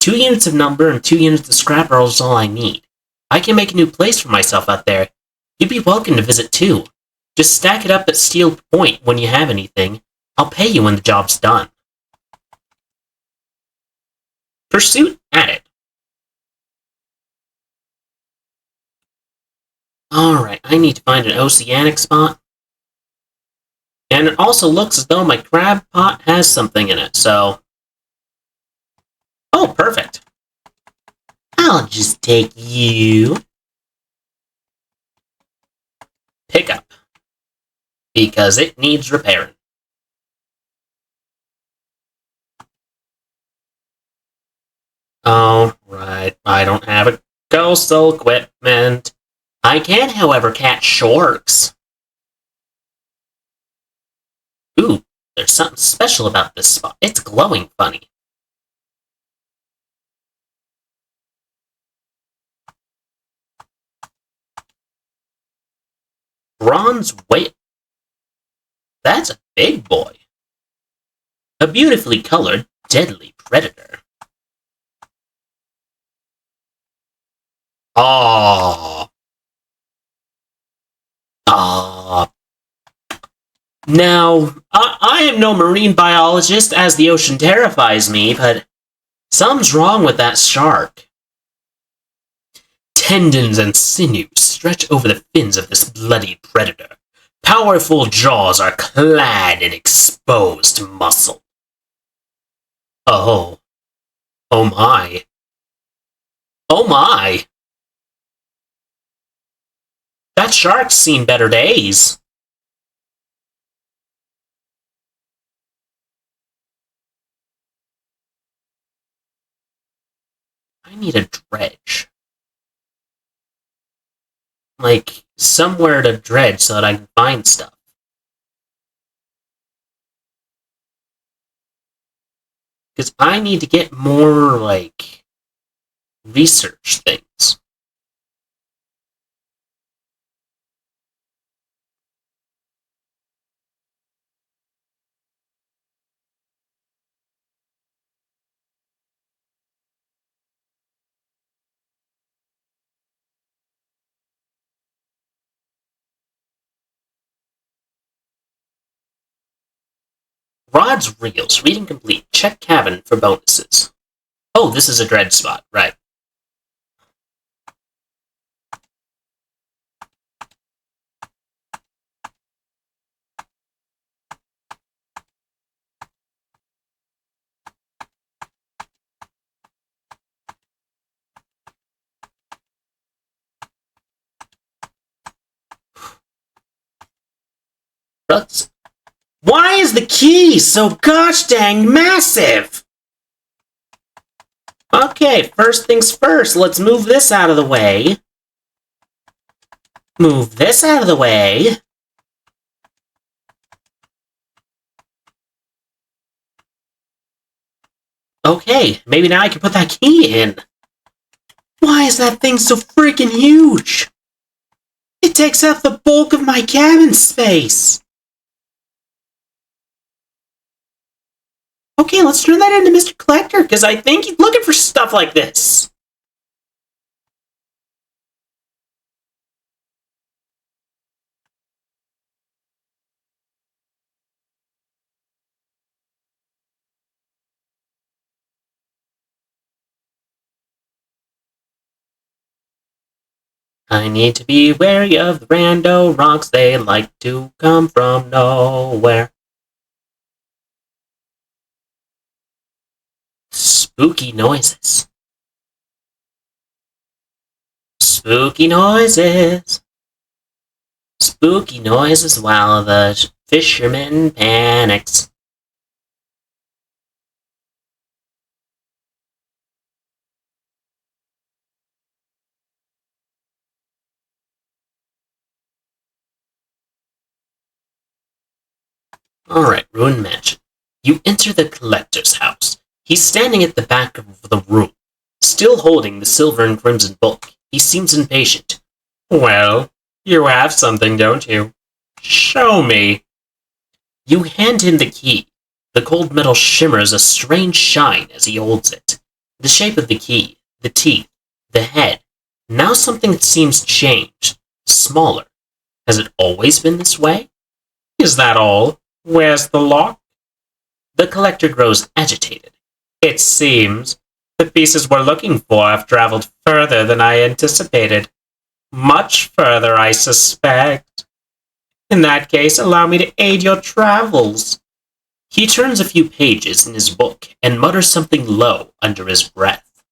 S2: 2 units of lumber and 2 units of scrap are all I need. I can make a new place for myself out there. You'd be welcome to visit too. Just stack it up at Steel Point when you have anything. I'll pay you when the job's done. Pursuit added. Alright, I need to find an oceanic spot. And it also looks as though my crab pot has something in it, so... Oh, perfect. I'll just take you. Pick up. Because it needs repairing. Oh, right. I don't have a coastal equipment. I can, however, catch sharks. Ooh, there's something special about this spot. It's glowing funny. Bronze whale. That's a big boy. A beautifully colored, deadly predator. Ah. Ah. Now, I am no marine biologist, as the ocean terrifies me, but something's wrong with that shark. Tendons and sinews stretch over the fins of this bloody predator. Powerful jaws are clad in exposed muscle. Oh. Oh my. Oh my! That shark's seen better days. I need a dredge. Like, somewhere to dredge so that I can find stuff. Because I need to get more, like, research things. Rod's Reels, reading complete. Check cabin for bonuses. Oh, this is a dredge spot, right. But why is the key so gosh dang massive? Okay, first things first, let's move this out of the way. Move this out of the way. Okay, maybe now I can put that key in. Why is that thing so freaking huge? It takes up the bulk of my cabin space. Okay, let's turn that into Mr. Collector, because I think he's looking for stuff like this. I need to be wary of the rando rocks, they like to come from nowhere. Spooky noises. Spooky noises. Spooky noises while the fisherman panics. Alright, Ruined Mansion. You enter the collector's house. He's standing at the back of the room, still holding the silver and crimson book. He seems impatient. Well, you have something, don't you? Show me. You hand him the key. The cold metal shimmers a strange shine as he holds it. The shape of the key, the teeth, the head. Now something that seems changed, smaller. Has it always been this way? Is that all? Where's the lock? The collector grows agitated. It seems the pieces we're looking for have traveled further than I anticipated. Much further, I suspect. In that case, allow me to aid your travels. He turns a few pages in his book and mutters something low under his breath.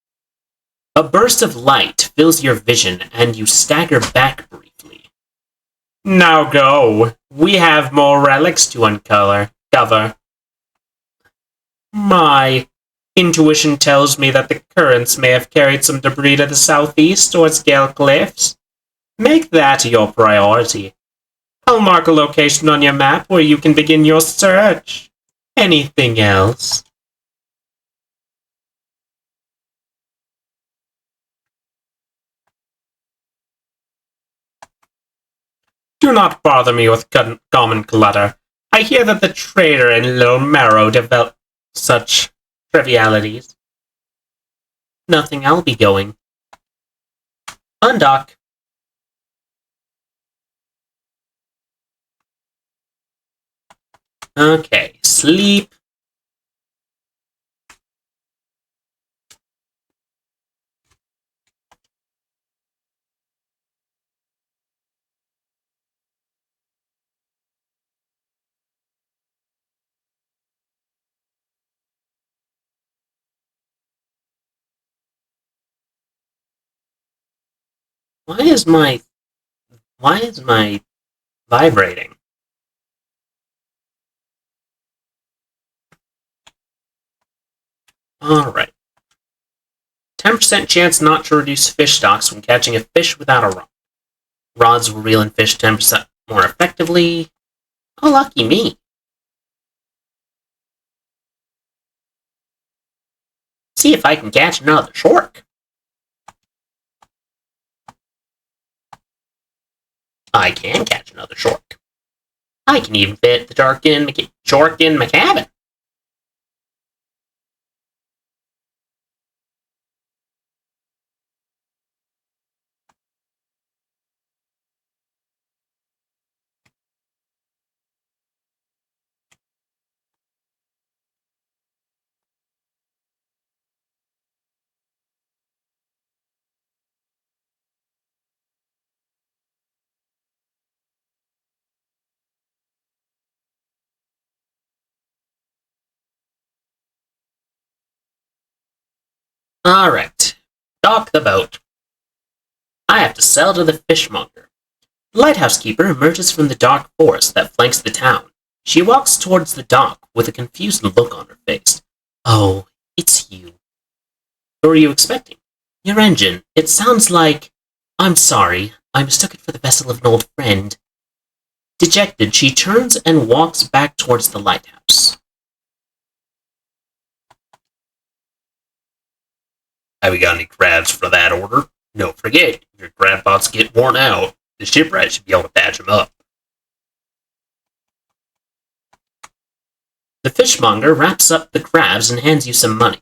S2: A burst of light fills your vision and you stagger back briefly. Now go. We have more relics to uncover. My intuition tells me that the currents may have carried some debris to the southeast towards Gale Cliffs. Make that your priority. I'll mark a location on your map where you can begin your search. Anything else? Do not bother me with common clutter. I hear that the trader in Little Marrow developed such trivialities. Nothing, I'll be going. Undock. Okay, sleep. Why is my Why is my vibrating? Alright. 10% chance not to reduce fish stocks when catching a fish without a rod. Rods will reel in fish 10% more effectively. Oh, lucky me. See if I can catch another shark. I can catch another shark. I can even fit the shark in my cabin. Alright. Dock the boat. I have to sell to the fishmonger. The lighthouse keeper emerges from the dark forest that flanks the town. She walks towards the dock with a confused look on her face. Oh, it's you. Who are you expecting? Your engine. It sounds like... I'm sorry. I mistook it for the vessel of an old friend. Dejected, she turns and walks back towards the lighthouse. Have you got any crabs for that order? Don't forget, if your crab pots get worn out, the shipwright should be able to patch them up. The fishmonger wraps up the crabs and hands you some money.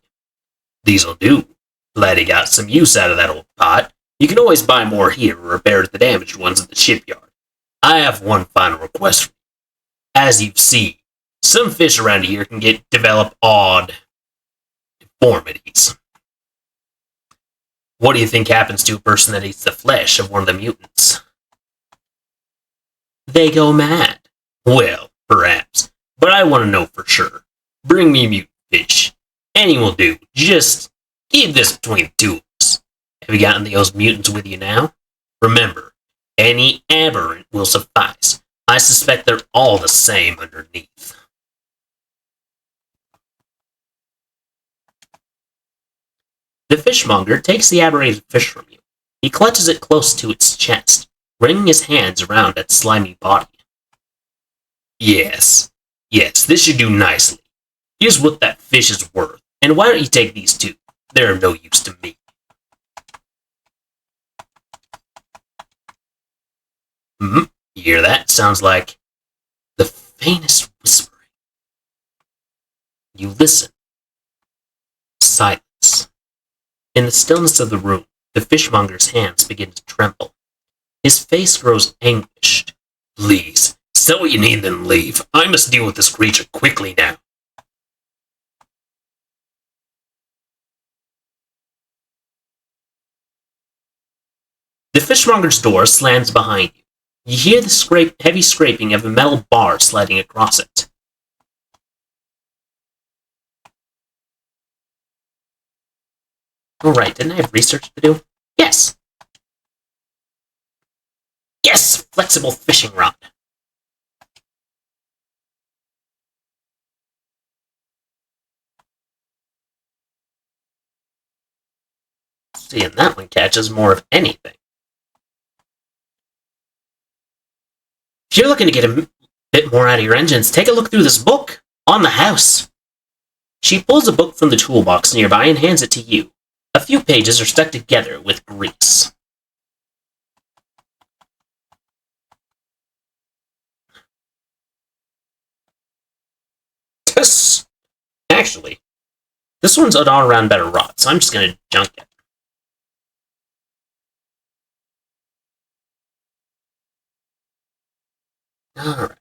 S2: These'll do. Glad he got some use out of that old pot. You can always buy more here or repair the damaged ones at the shipyard. I have one final request for you. As you've seen, some fish around here can develop odd deformities. What do you think happens to a person that eats the flesh of one of the mutants? They go mad. Well, perhaps. But I want to know for sure. Bring me mutant fish. Any will do. Just keep this between the two of us. Have you gotten those mutants with you now? Remember, any aberrant will suffice. I suspect they're all the same underneath. The fishmonger takes the aberrated fish from you. He clutches it close to its chest, wringing his hands around its slimy body. Yes, this should do nicely. Here's what that fish is worth, and why don't you take these two? They're of no use to me. You hear that? Sounds like the faintest whispering. You listen. Silence. In the stillness of the room, the fishmonger's hands begin to tremble. His face grows anguished. Please, sell what you need, then leave. I must deal with this creature quickly now. The fishmonger's door slams behind you. You hear the heavy scraping of a metal bar sliding across it. Alright, didn't I have research to do? Yes! Yes! Flexible fishing rod. See, and that one catches more of anything. If you're looking to get a bit more out of your engines, take a look through this book on the house. She pulls a book from the toolbox nearby and hands it to you. A few pages are stuck together with grease. Actually, this one's an all-around better rod, so I'm just going to junk it. Alright.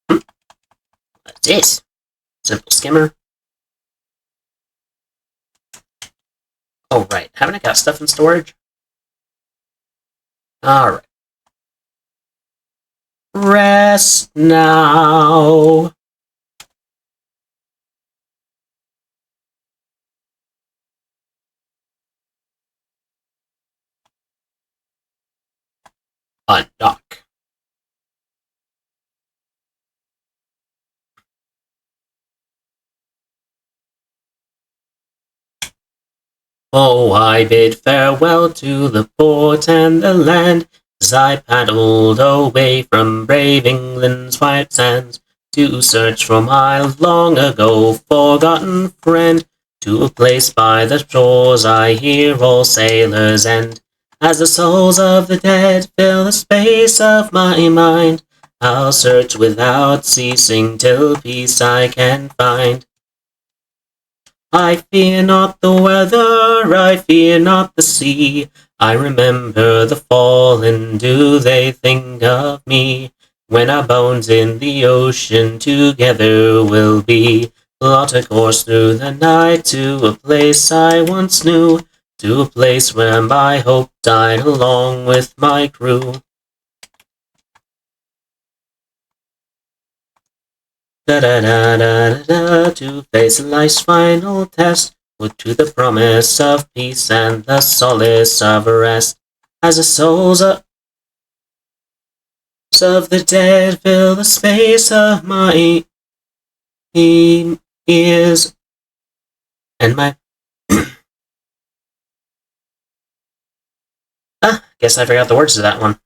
S2: What's this? Simple skimmer. Oh, right. Haven't I got stuff in storage? Alright. Rest now. Undock. Oh, I bid farewell to the port and the land, as I paddled away from brave England's white sands, to search for my long ago forgotten friend, to a place by the shores I hear all sailors end. As the souls of the dead fill the space of my mind, I'll search without ceasing till peace I can find. I fear not the weather, I fear not the sea. I remember the fallen, do they think of me? When our bones in the ocean together will be. Plot a course through the night to a place I once knew, to a place where my hope died along with my crew. Da-da-da-da-da-da, to face life's final test, look to the promise of peace and the solace of rest, as the souls of the dead fill the space of my ears and my... guess I forgot the words to that one.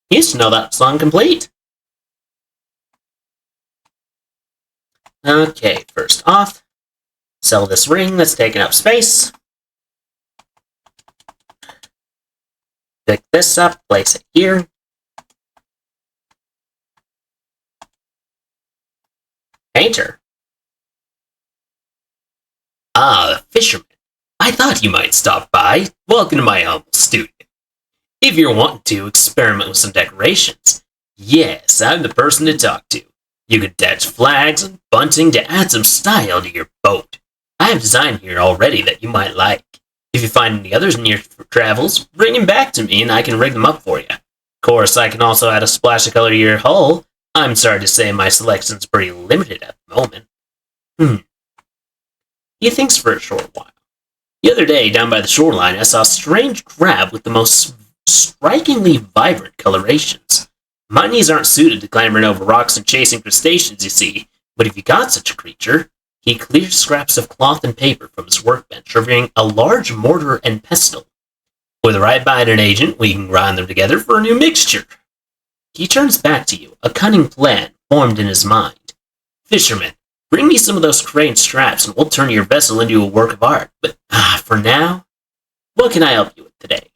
S2: Used to know that song complete. Okay, first off, sell this ring that's taking up space. Pick this up, place it here. Painter. Ah, the fisherman. I thought you might stop by. Welcome to my humble studio. If you're wanting to experiment with some decorations, yes, I'm the person to talk to. You could attach flags and bunting to add some style to your boat. I have design here already that you might like. If you find any others in your travels, bring them back to me and I can rig them up for you. Of course, I can also add a splash of color to your hull. I'm sorry to say my selection's pretty limited at the moment. He thinks for a short while. The other day, down by the shoreline, I saw a strange crab with the most strikingly vibrant colorations. My knees aren't suited to clambering over rocks and chasing crustaceans, you see, but if you got such a creature... He clears scraps of cloth and paper from his workbench, revealing a large mortar and pestle. With the right binding agent, we can grind them together for a new mixture. He turns back to you, a cunning plan formed in his mind. Fisherman, bring me some of those crane straps and we'll turn your vessel into a work of art. But for now, what can I help you with today?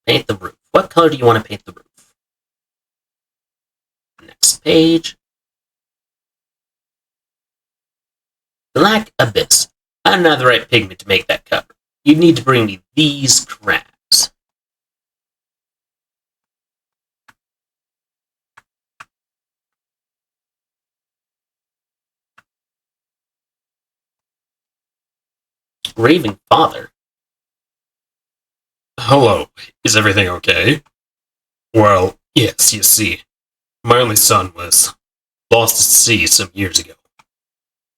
S2: Paint the roof. What color do you want to paint the roof? Next page. Black Abyss. I don't have the right pigment to make that cover. You'd need to bring me these crabs. Raving Father.
S4: Hello, is everything okay? Well, yes, you see, my only son was lost at sea some years ago.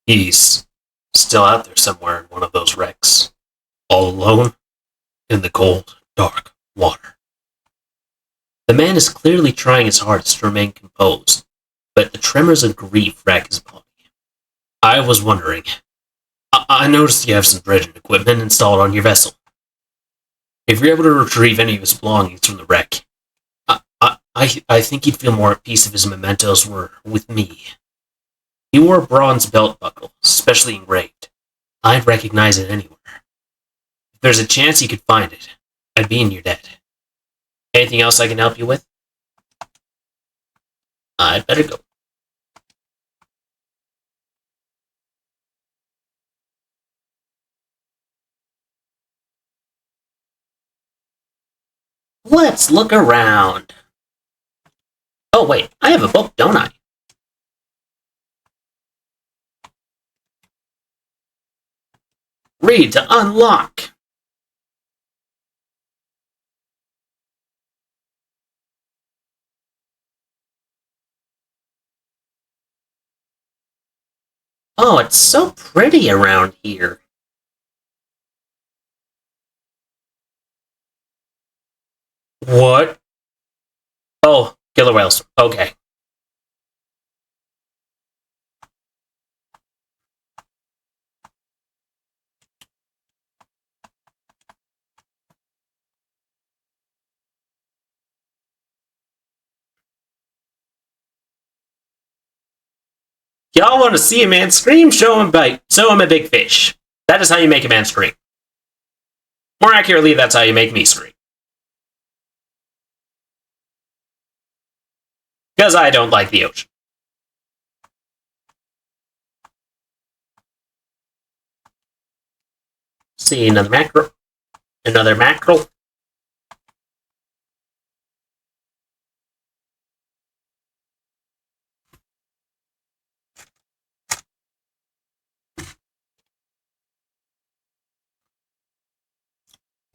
S4: He's still out there somewhere in one of those wrecks, all alone in the cold, dark water.
S2: The man is clearly trying his hardest to remain composed, but the tremors of grief rack his body.
S4: I was wondering, I noticed you have some dredging equipment installed on your vessel. If you're able to retrieve any of his belongings from the wreck, I think he'd feel more at peace if his mementos were with me. He wore a bronze belt buckle, specially engraved. I'd recognize it anywhere. If there's a chance you could find it, I'd be in your debt. Anything else I can help you with? I'd better go. Let's look around. Oh, wait, I have a book, don't I? Read to unlock. Oh, it's so pretty around here. What?
S2: Oh, killer whales. Okay. Y'all want to see a man scream? Show him a big fish. That is how you make a man scream. More accurately, that's how you make me scream. Because I don't like the ocean. See, another mackerel. Another mackerel.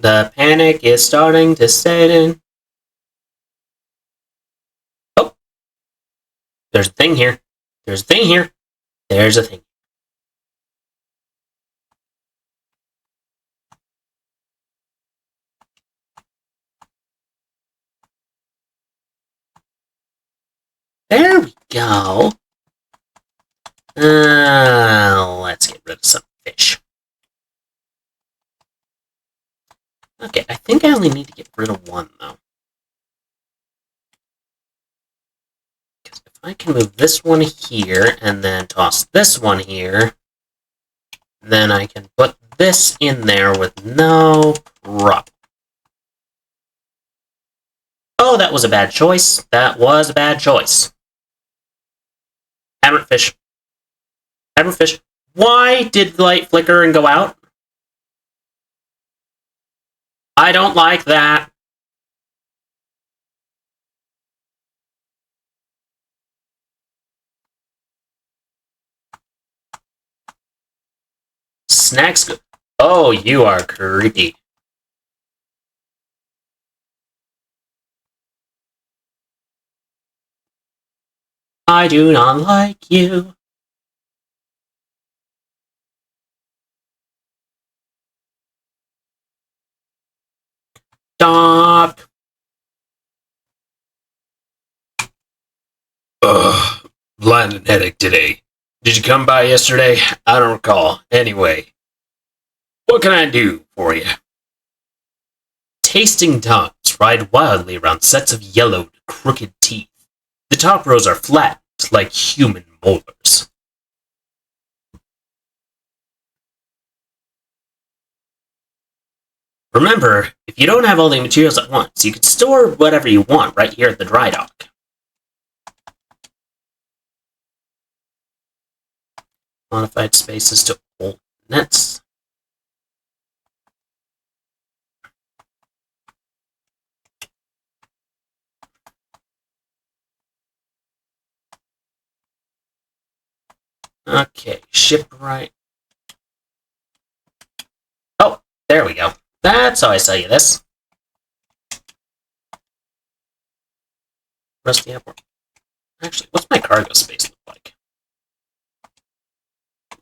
S2: The panic is starting to set in. Oh! There's a thing here. There's a thing here. There's a thing. There we go. Let's get rid of some fish. Okay, I think I only need to get rid of one, though. Because if I can move this one here, and then toss this one here, then I can put this in there with no problem. Oh, that was a bad choice. That was a bad choice. Hammerfish. Hammerfish. Why did the light flicker and go out? I don't like that. Snacks. Oh, you are creepy. I do not like you. Stop.
S4: Ugh, blinding headache today. Did you come by yesterday? I don't recall. Anyway, what can I do for you?
S2: Tasting dogs ride wildly around sets of yellowed, crooked teeth. The top rows are flat, like human molars. Remember, if you don't have all the materials at once, you can store whatever you want right here at the dry dock. Modified spaces to hold nets. Okay, shipwright. Oh, there we go. That's how I sell you this. Rusty airport. Actually, what's my cargo space look like?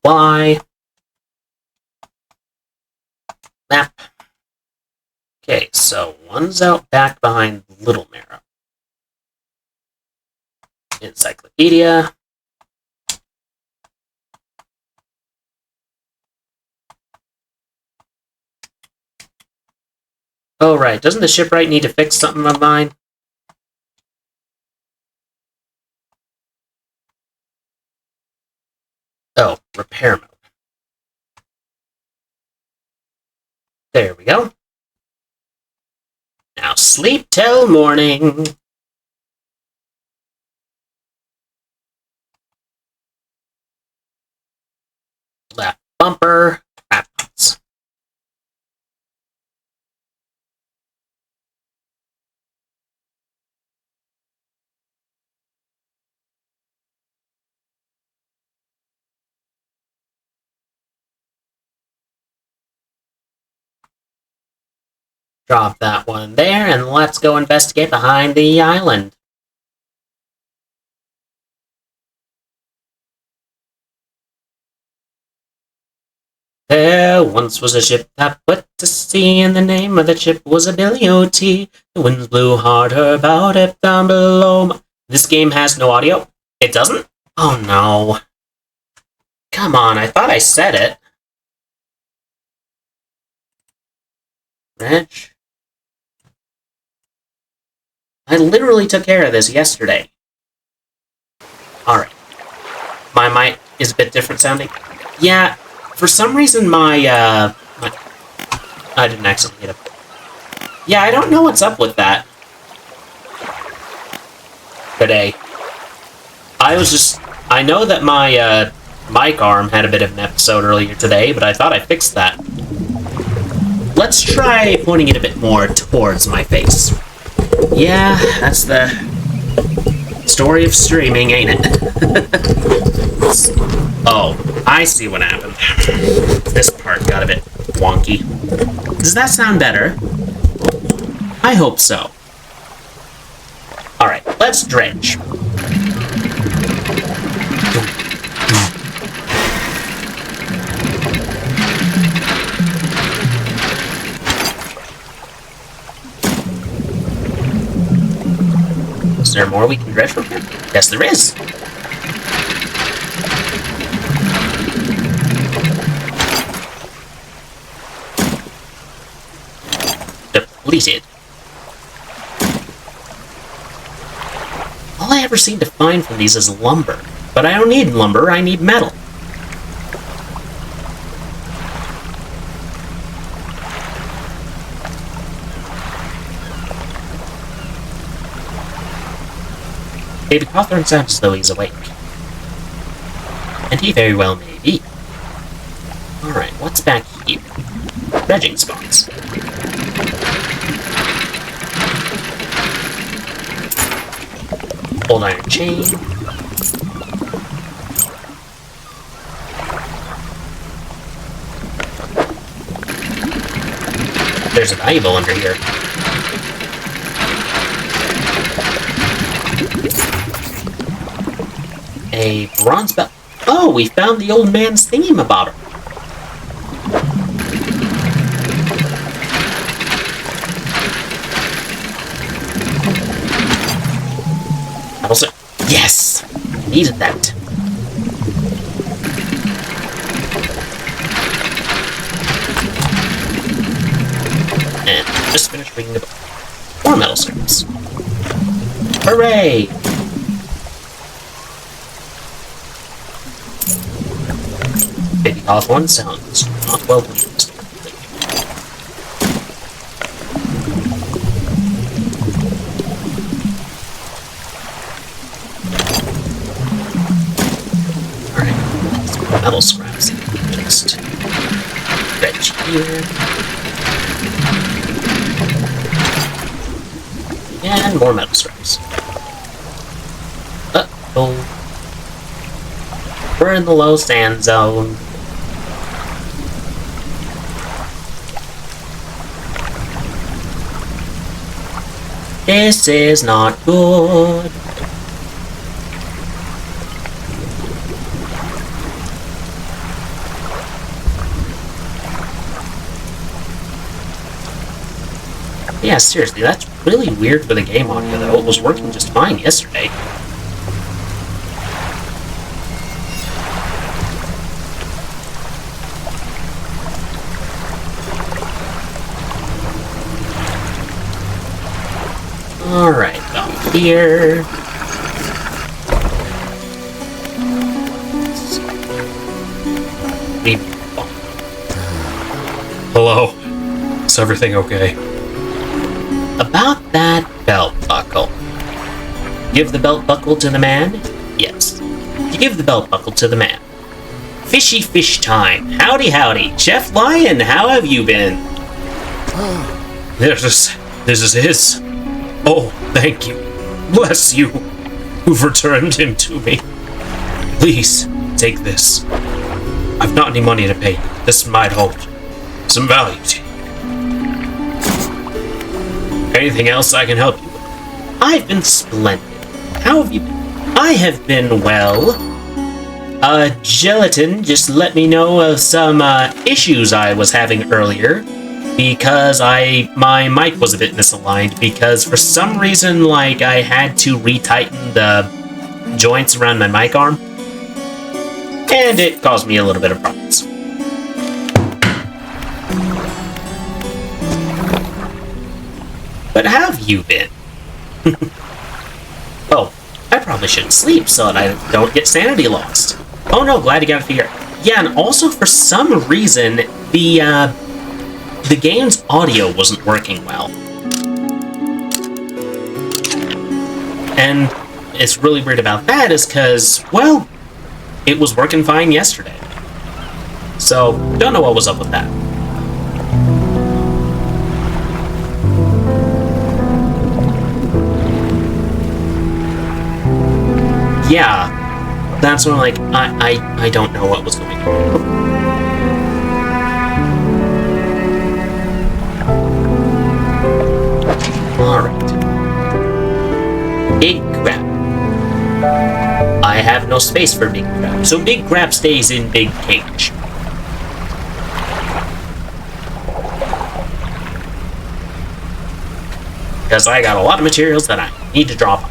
S2: Why? Map. Okay, so one's out back behind Little Marrow. Encyclopedia. Oh, right. Doesn't the shipwright need to fix something of mine? Oh, repair mode. There we go. Now sleep till morning. Left bumper. Wraps. Drop that one there, and let's go investigate behind the island. There once was a ship that put to sea, and the name of the ship was a Billy O.T. The winds blew harder about it down below. This game has no audio? It doesn't? Oh no. Come on, I thought I said it. Dredge? I literally took care of this yesterday. Alright. my mic is a bit different sounding. Yeah, for some reason my I didn't accidentally hit it. Yeah, I don't know what's up with that today. I know that my mic arm had a bit of an episode earlier today, but I thought I fixed that. Let's try pointing it a bit more towards my face. Yeah, that's the story of streaming, ain't it? Oh, I see what happened. This part got a bit wonky. Does that sound better? I hope so. Alright, let's dredge. Is there more we can dredge from here? Yes, there is. Depleted. All I ever seem to find from these is lumber. But I don't need lumber, I need metal. Baby Hawthorne sounds as though he's awake. And he very well may be. Alright, what's back here? Dredging spots. Old iron chain. There's a valuable under here. A bronze belt. Oh, we found the old man's thingy-mabobber. Also, yes! Needed that. And just finished reading the book. More metal scraps. Hooray! Baby Hawthorne sounds not well pleased. Alright, some more metal scraps. Just dredge here. And more metal scraps. Uh-oh. We're in the low sand zone. This is not good. Yeah, seriously, that's really weird for the game audio, though. It was working just fine yesterday. Alright, up here.
S4: Hello. Is everything okay?
S2: About that belt buckle. Give the belt buckle to the man? Yes. You give the belt buckle to the man. Fishy fish time. Howdy, howdy. Chef Lion, how have you been?
S4: This is his. Oh, thank you. Bless you, who've returned him to me. Please, take this. I've not any money to pay you. This might hold some value to you. Anything else I can help you with?
S2: I've been splendid. How have you been? I have been well. Gelatin just let me know of some issues I was having earlier. Because my mic was a bit misaligned, because for some reason, like, I had to retighten the joints around my mic arm, and it caused me a little bit of problems. But how have you been? Oh, I probably shouldn't sleep so that I don't get sanity lost. Oh no, glad you got it figured out. Yeah, and also for some reason, the game's audio wasn't working well. And it's really weird about that is because, well, it was working fine yesterday. So, don't know what was up with that. Yeah, that's when I'm like, I don't know what was going on. Alright. Big crab. I have no space for big crab, so big crab stays in big cage. Because I got a lot of materials that I need to drop off.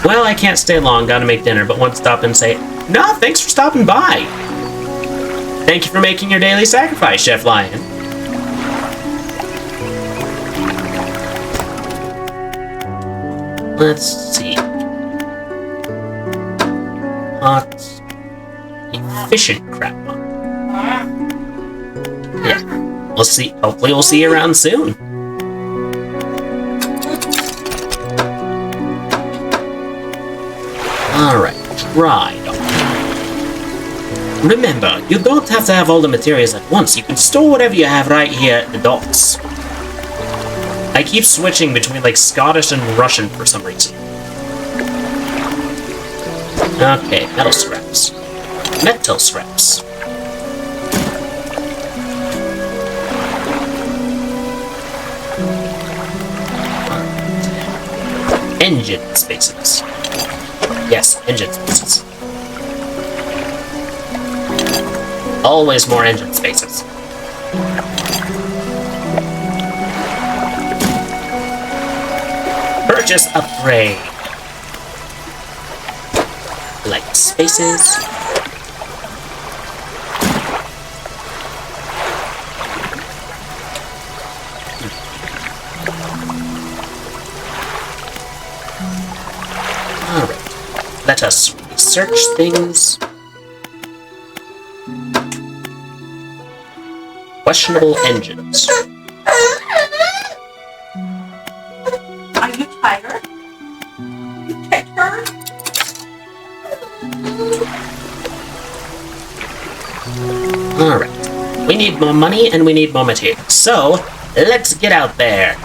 S2: Well, I can't stay long, gotta make dinner, but want to stop and say, no, thanks for stopping by. Thank you for making your daily sacrifice, Chef Lion. Let's see. Hot, efficient crab. Yeah, we'll see. Hopefully, we'll see you around soon. Alright, dry dock. Remember, you don't have to have all the materials at once. You can store whatever you have right here at the docks. I keep switching between, like, Scottish and Russian for some reason. Okay, metal scraps. Metal scraps. Engine spaces. Yes, engine spaces. Always more engine spaces. Purchase upgrade. Light spaces. Alright. Let us research things. Questionable engines.
S3: Are you tired? You kicked her?
S2: Alright. We need more money and we need more materials. So, let's get out there.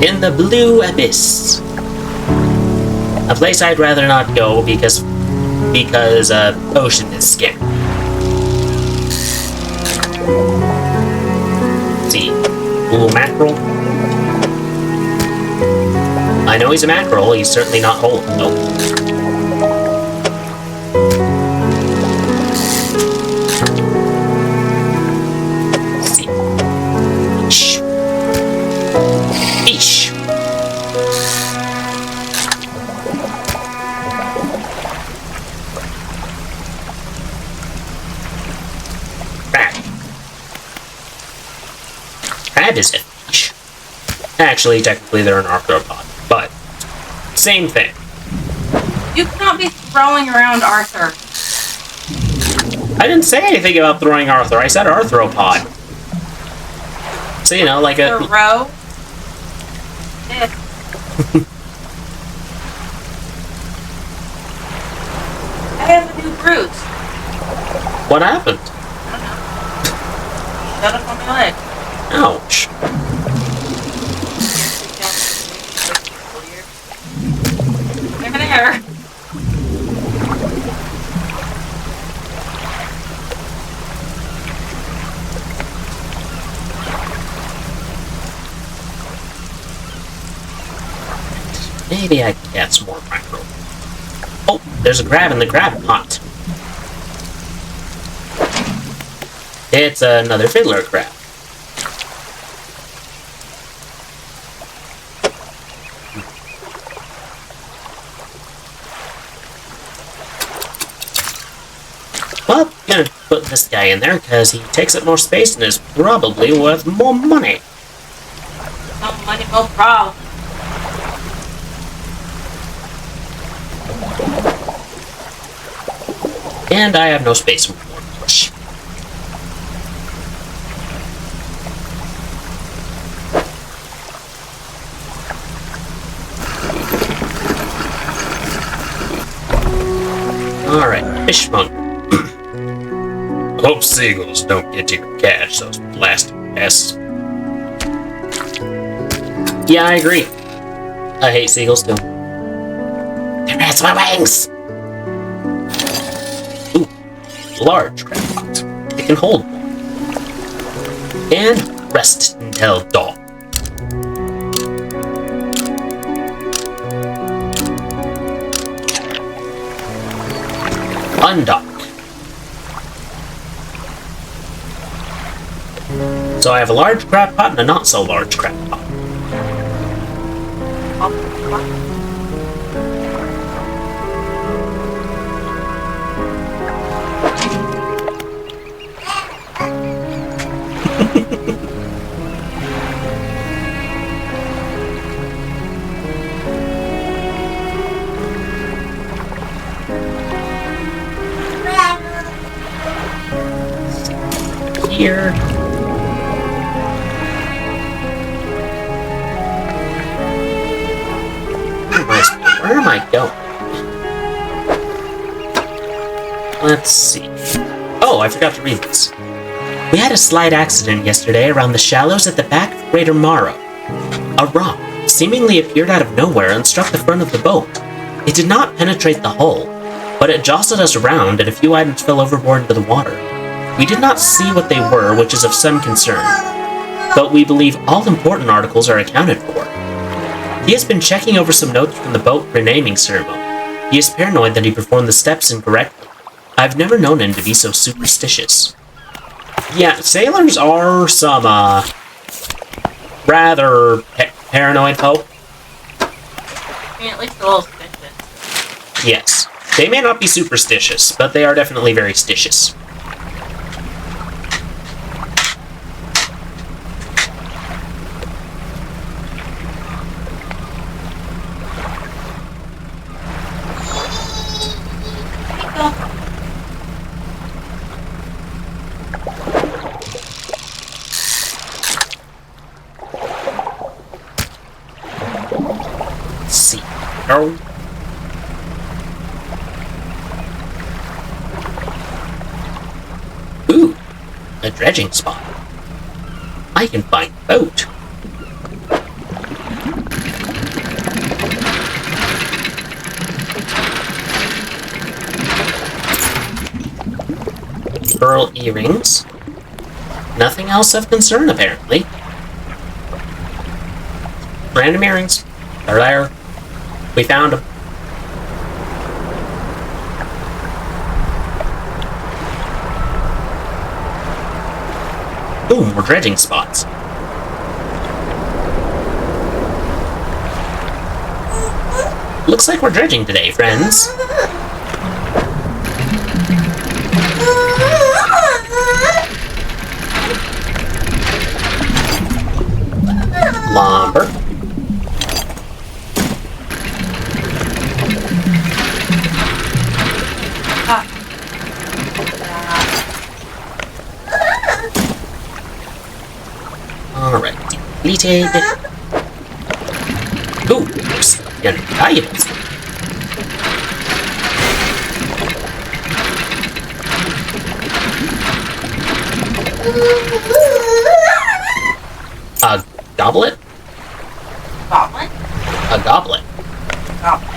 S2: In the blue abyss. A place I'd rather not go because ocean is scary. Let's see. Ooh, mackerel. I know he's a mackerel, he's certainly not whole. Nope. Let's see. Eesh. Eesh. Crab is a fish. Actually, technically they're an arthropod, but same thing.
S3: You cannot be throwing around Arthur.
S2: I didn't say anything about throwing Arthur. I said arthropod. So, you know, like a...
S3: Throw. I have a new bruise.
S2: What happened?
S3: I don't know. Shut up on my leg.
S2: Ouch.
S3: Over there.
S2: Maybe I can get some more mackerel. Oh, there's a crab in the crab pot. It's another fiddler crab. Well, I'm gonna put this guy in there because he takes up more space and is probably worth more money.
S3: No money, no problem.
S2: And I have no space for more push. Alright, fishmonger.
S4: Hope seagulls don't get to your cache, those blasted pests.
S2: Yeah, I agree. I hate seagulls too. They rats my wings! Ooh, large crab pot. It can hold more. And rest until dawn. Undock. So I have a large crab pot and a not so large crab pot. Here. Where am I going? Let's see. Oh, I forgot to read this. We had a slight accident yesterday around the shallows at the back of Greater Morrow. A rock seemingly appeared out of nowhere and struck the front of the boat. It did not penetrate the hull, but it jostled us around and a few items fell overboard into the water. We did not see what they were, which is of some concern, but we believe all important articles are accounted for. He has been checking over some notes from the boat renaming ceremony. He is paranoid that he performed the steps incorrectly. I've never known him to be so superstitious. Yeah, sailors are some, rather paranoid folk.
S3: I mean, at least a little suspicious.
S2: Yes. They may not be superstitious, but they are definitely very stitious. See. Oh. Ooh, a dredging spot. I can find a boat. Pearl earrings. Nothing else of concern, apparently. Random earrings. They're there. We found them. Boom, more dredging spots. Looks like we're dredging today, friends. Lumber. Alright, depleted. Ooh, there's valuables. A goblet?
S3: Goblin?
S2: A goblet.
S3: Goblin.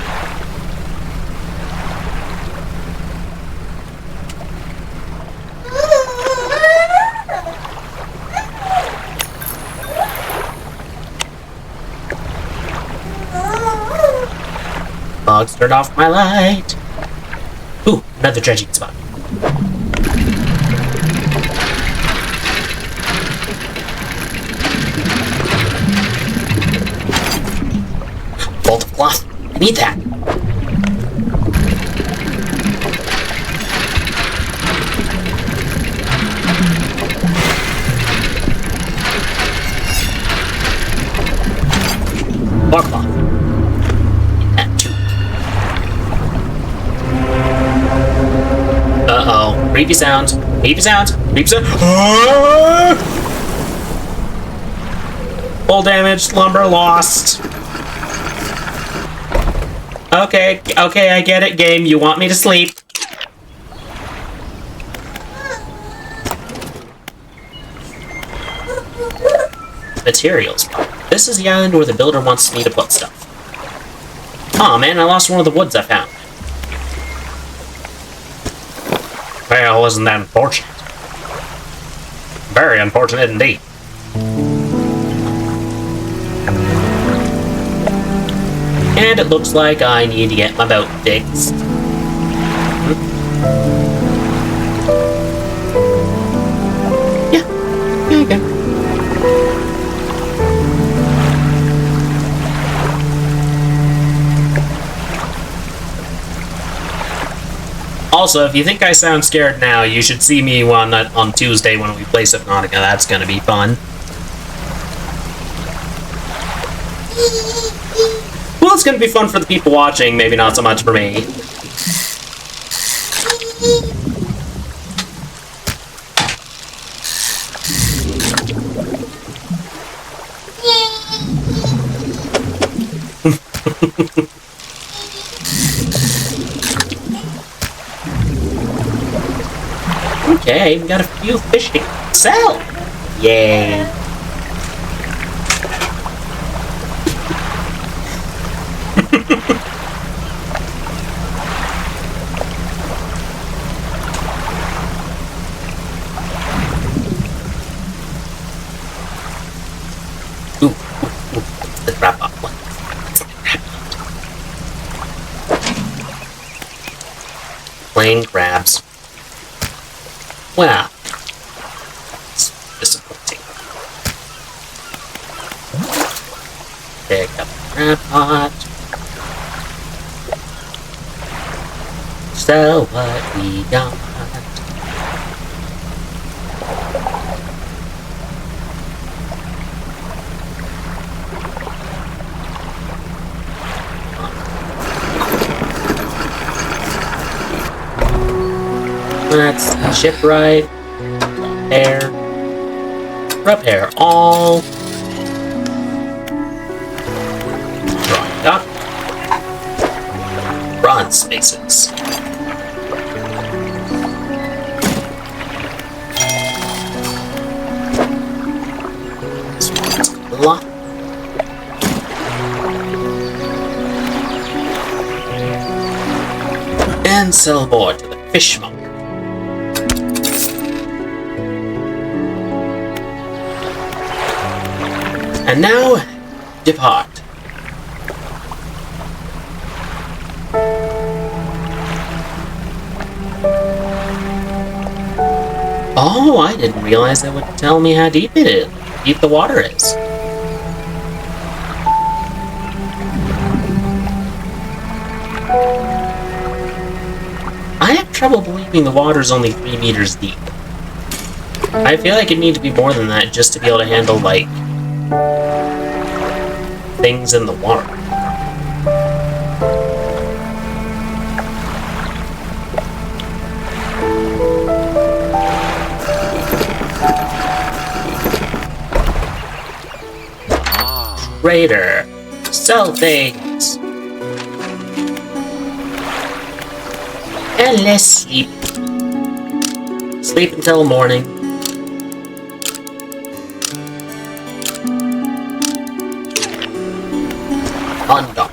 S2: Bugs turned off my light. Ooh, another dredging spot. Bolt of cloth. I need that. More cloth. Need that too. Creepy sounds. Creepy sounds. Creepy sounds. Full damage. Lumber lost. Okay, I get it, game. You want me to sleep. Materials. This is the island where the builder wants me to put stuff. Aw, man, I lost one of the woods I found. Well, isn't that unfortunate? Very unfortunate indeed. And it looks like I need to get my boat fixed. Yeah, there you go. Also, if you think I sound scared now, you should see me on Tuesday when we play Subnautica. That's gonna be fun. Well, it's gonna be fun for the people watching, maybe not so much for me. Okay, we got a few fish to sell! Yay! Ooh, let's wrap up. Plain crabs. Wow. It's disappointing. Pick up the crab pot. Sell what we got. Let's shipwright, repair all, dry dock, bronze spaces. This one's locked. And sell aboard to the fishmonger. And now, depart. Oh, I didn't realize that would tell me how deep it is. Deep the water is. I have trouble believing the water's only 3 meters deep. I feel like it'd need to be more than that just to be able to handle, like, things in the water. Trader, sell things. And let's sleep. Sleep until morning. On dock.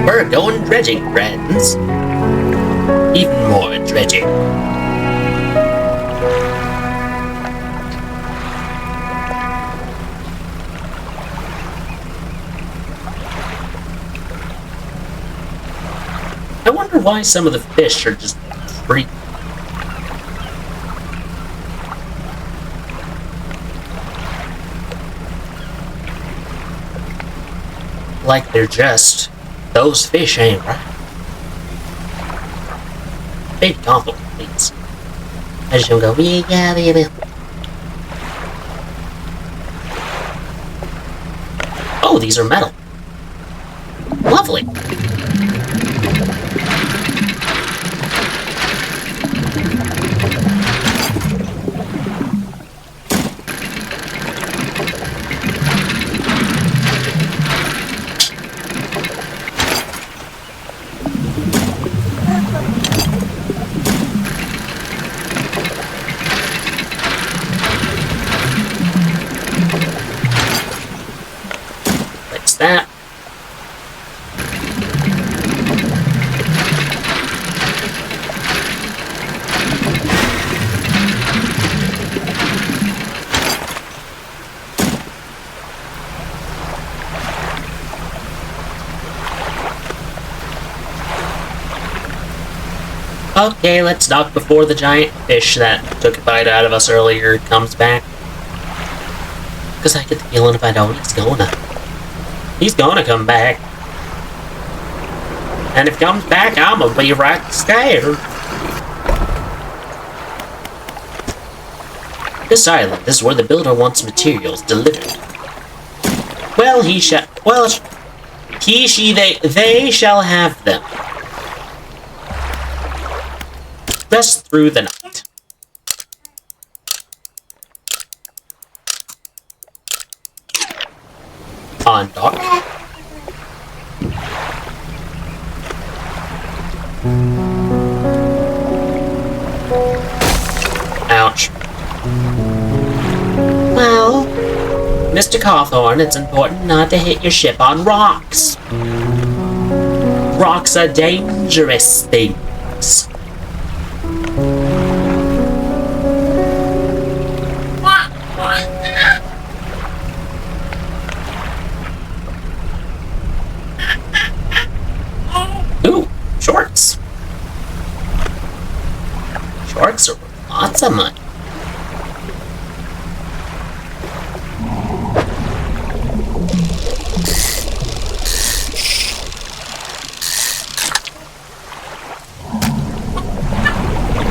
S2: We're going dredging, friends. Even more dredging. I wonder why some of the fish are just free. like they're just those fish, ain't right? Big compliment, please. I just don't go, yeah. Oh, these are metal. Lovely. Fix that. Okay, let's knock before the giant fish that took a bite out of us earlier comes back. Because I get the feeling if I don't, he's gonna come back. And if he comes back, I'm gonna be right scared. This island is where the builder wants materials delivered. Well, they shall have them. Rest through the night. On dock. Ouch. Well, Mr. Cawthorn, it's important not to hit your ship on rocks. Rocks are dangerous things. Ooh, shorts. Shorts are worth lots of money.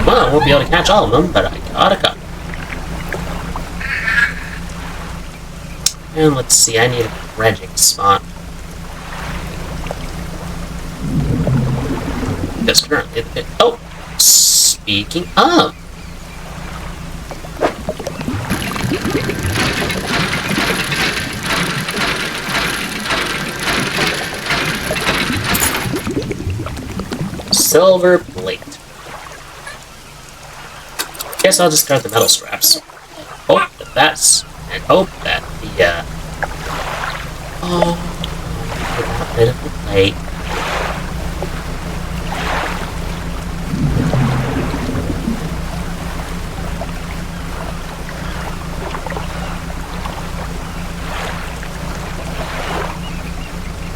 S2: Well, I won't be able to catch all of them, but I got a couple. And let's see, I need a dredging spot. Because currently the pit. Oh! Speaking of. Silver plate. Guess I'll discard the metal scraps. Hope that that's. And hope that the, oh. I got rid of the plate.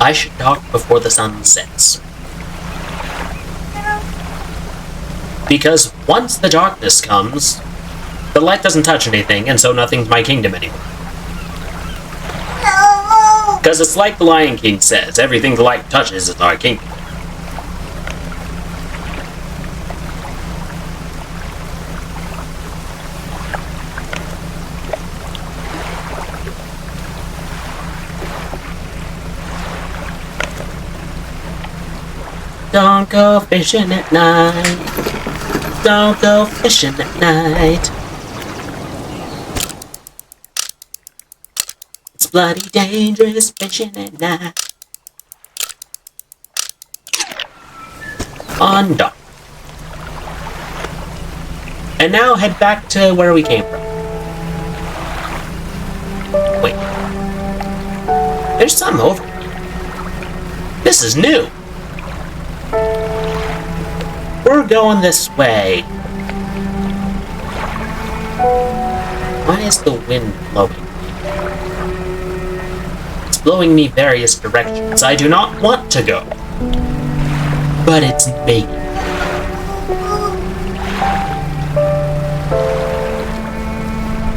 S2: I should dock before the sun sets. Because once the darkness comes, the light doesn't touch anything, and so nothing's my kingdom anymore. Because it's like the Lion King says, everything the light touches is our kingdom. Don't go fishing at night. Don't go fishing at night. It's bloody dangerous fishing at night. On dock. And now head back to where we came from. Wait. There's something over here. This is new. We're going this way. Why is the wind blowing me? It's blowing me various directions I do not want to go. But it's me.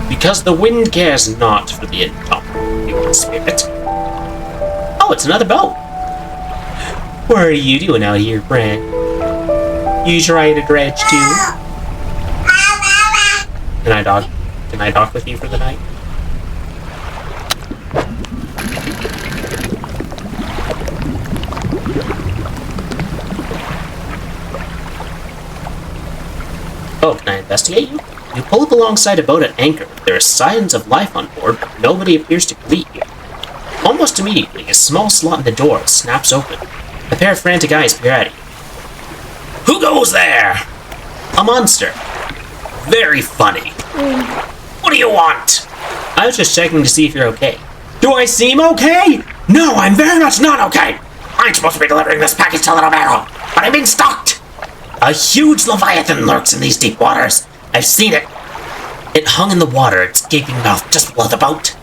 S2: Because the wind cares not for the incomparable human spirit. Oh, it's another boat. What are you doing out here, friend? You trying to dredge too? Can I dock with you for the night? Oh, can I investigate you? You pull up alongside a boat at anchor. There are signs of life on board, but nobody appears to greet you. Almost immediately, a small slot in the door snaps open. A pair of frantic eyes peer at you. Who goes there? A monster. Very funny. What do you want? I was just checking to see if you're okay. Do I seem okay? No, I'm very much not okay. I'm supposed to be delivering this package to Little Barrel, but I'm being stalked. A huge leviathan lurks in these deep waters. I've seen it. It hung in the water, its gaping mouth just below the boat.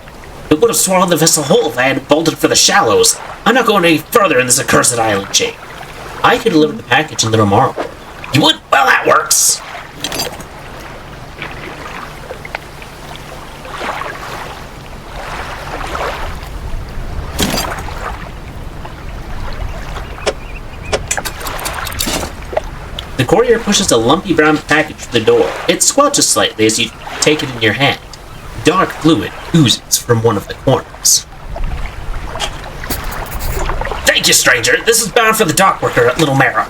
S2: It would have swallowed the vessel whole if I had bolted for the shallows. I'm not going any further in this accursed island chain. I could deliver the package in Little Marl. You would? Well, that works. The courier pushes a lumpy brown package through the door. It squelches slightly as you take it in your hand. Dark fluid oozes from one of the corners. Thank you, stranger. This is bound for the dock worker at Little Mara.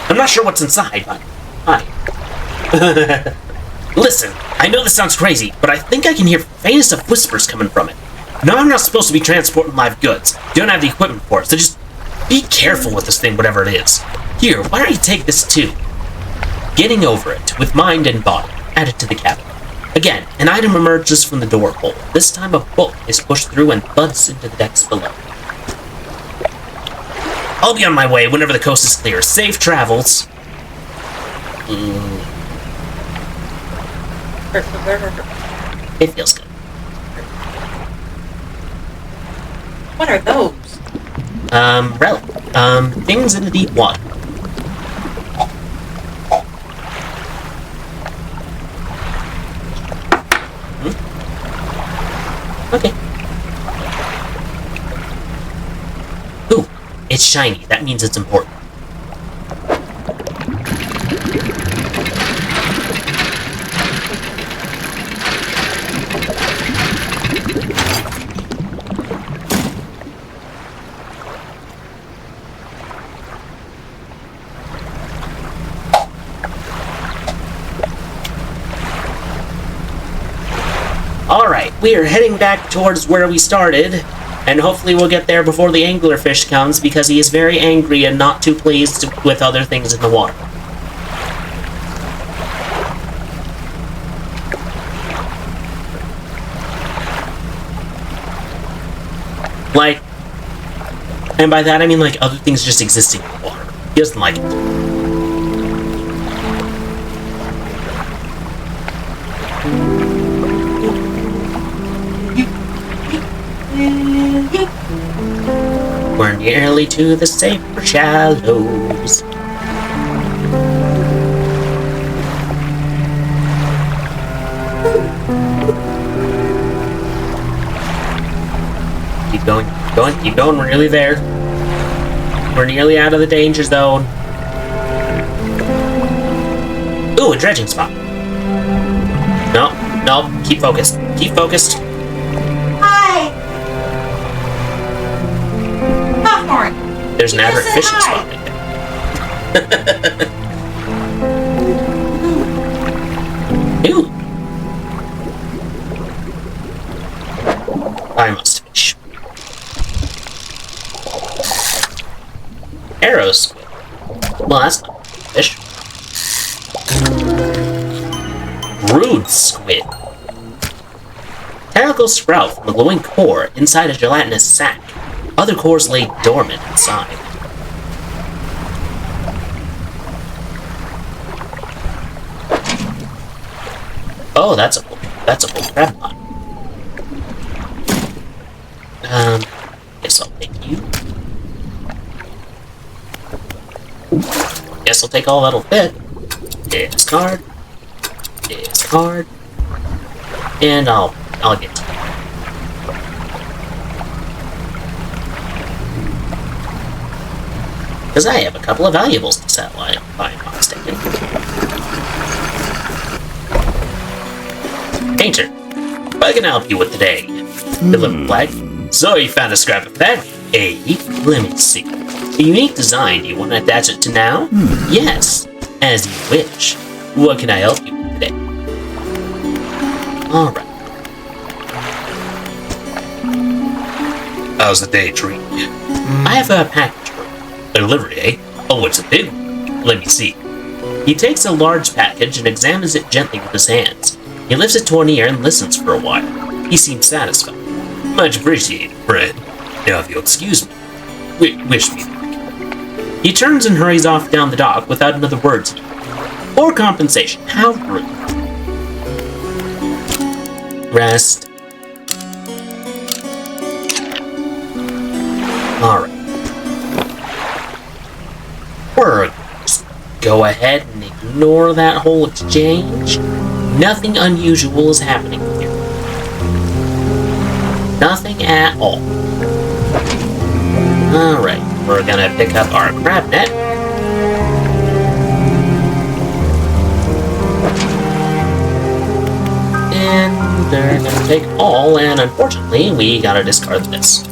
S2: I'm not sure what's inside, but hi. Listen, I know this sounds crazy, but I think I can hear faintest of whispers coming from it. Now, I'm not supposed to be transporting live goods. Don't have the equipment for it, so just be careful with this thing, whatever it is. Here, why don't you take this too? Getting over it, with mind and body, add it to the cabin. Again, an item emerges from the door hole. This time a book is pushed through and thuds into the decks below. I'll be on my way whenever the coast is clear. Safe travels. It feels good.
S3: What are those?
S2: Things in the deep water. Okay. Ooh, it's shiny. That means it's important. Alright, we are heading back towards where we started, and hopefully we'll get there before the anglerfish comes, because he is very angry and not too pleased with other things in the water. Like, and by that I mean like other things just existing in the water. He doesn't like it. We're nearly to the safer shallows. Keep going, keep going, keep going. We're nearly there. We're nearly out of the danger zone. Ooh, a dredging spot. No, no, keep focused. Keep focused.
S3: Hi! Popcorn!
S2: There's an aberrant fishing
S3: hi.
S2: spot right there. Ooh. I must fish. Arrow squid. Well, that's not fish. Rude squid. Tentacle sprout from a glowing core inside a gelatinous sac. Other cores lay dormant inside. Oh, that's a full crab pot. Guess I'll take you. Guess I'll take all that'll fit. Discard. Discard. And I'll get to you. because I have a couple of valuables to sell, if I'm not mistaken. Painter, what can I help you with today? Deliver flag. So you found a scrap of fabric, eh? Let me see. A unique design, do you want to attach it to now? Yes, as you wish. What can I help you with today? Alright.
S4: How's the day treating you?
S2: I have a package for you.
S4: A delivery, eh? Oh, it's a big one. Let me see.
S2: He takes a large package and examines it gently with his hands. He lifts it to an ear and listens for a while. He seems satisfied.
S4: Much appreciated, friend. Now, if you'll excuse me, wish me luck.
S2: He turns and hurries off down the dock without another word to you. For compensation, how rude. Rest. Alright. We're going to just go ahead and ignore that whole exchange. Nothing unusual is happening here. Nothing at all. Alright, we're gonna pick up our crab net. And they're gonna take all, and unfortunately, we gotta discard this.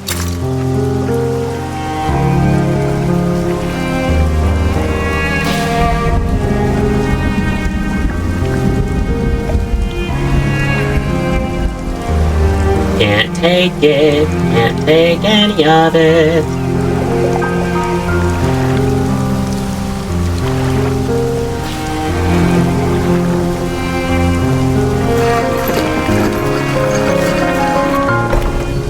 S2: Can't take it, can't take any of it.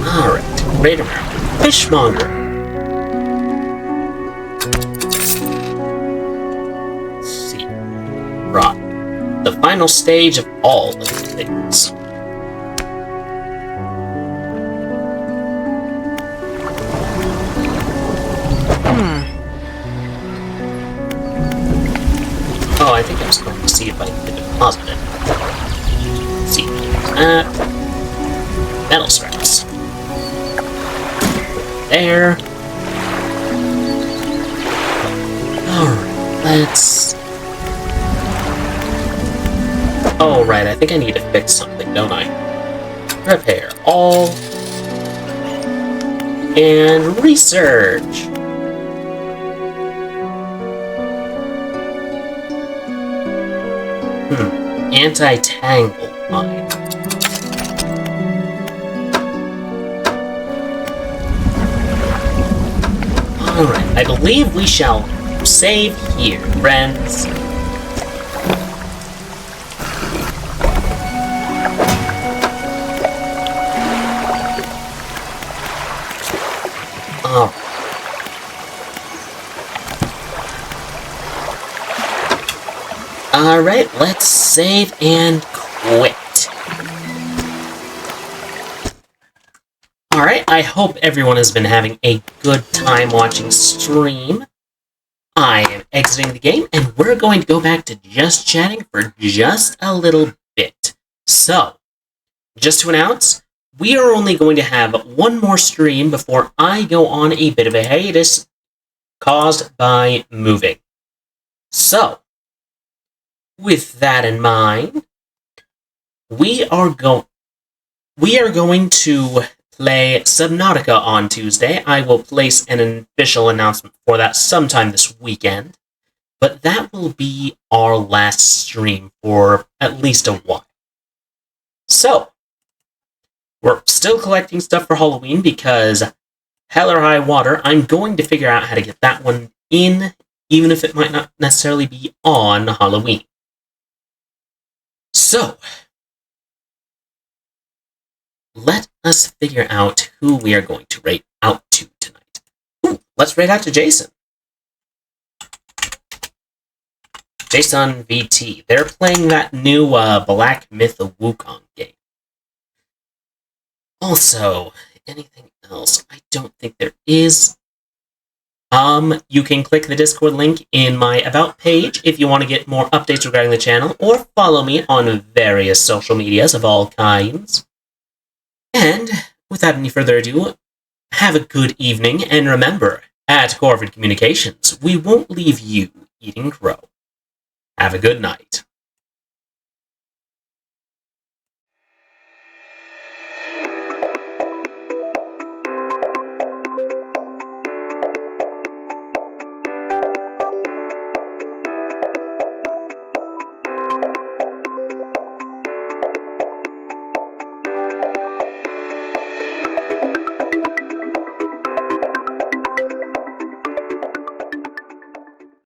S2: Alright, wait a minute. Fishmonger. Let's see. Right. The final stage of all the things. Oh, I think I was going to see if I could deposit it. Let's see. Metal scraps. There. Alright, let's... Oh, right, I think I need to fix something, don't I? Repair all. And research. Anti-tangle line. Alright, I believe we shall save here, friends. Oh. Alright, let's save and quit. Alright, I hope everyone has been having a good time watching stream. I am exiting the game, and we're going to go back to just chatting for just a little bit. So, just to announce, we are only going to have one more stream before I go on a bit of a hiatus caused by moving. So, with that in mind, we are going to play Subnautica on Tuesday. I will place an official announcement for that sometime this weekend, but that will be our last stream for at least a while. So, we're still collecting stuff for Halloween because, hell or high water, I'm going to figure out how to get that one in, even if it might not necessarily be on Halloween. So, let us figure out who we are going to rate out to tonight. Ooh, let's rate out to Jason. Jason VT. They're playing that new Black Myth of Wukong game. Also, anything else? I don't think there is. You can click the Discord link in my About page if you want to get more updates regarding the channel, or follow me on various social medias of all kinds. And, without any further ado, have a good evening, and remember, At Corvid Communications, we won't leave you eating crow. Have a good night.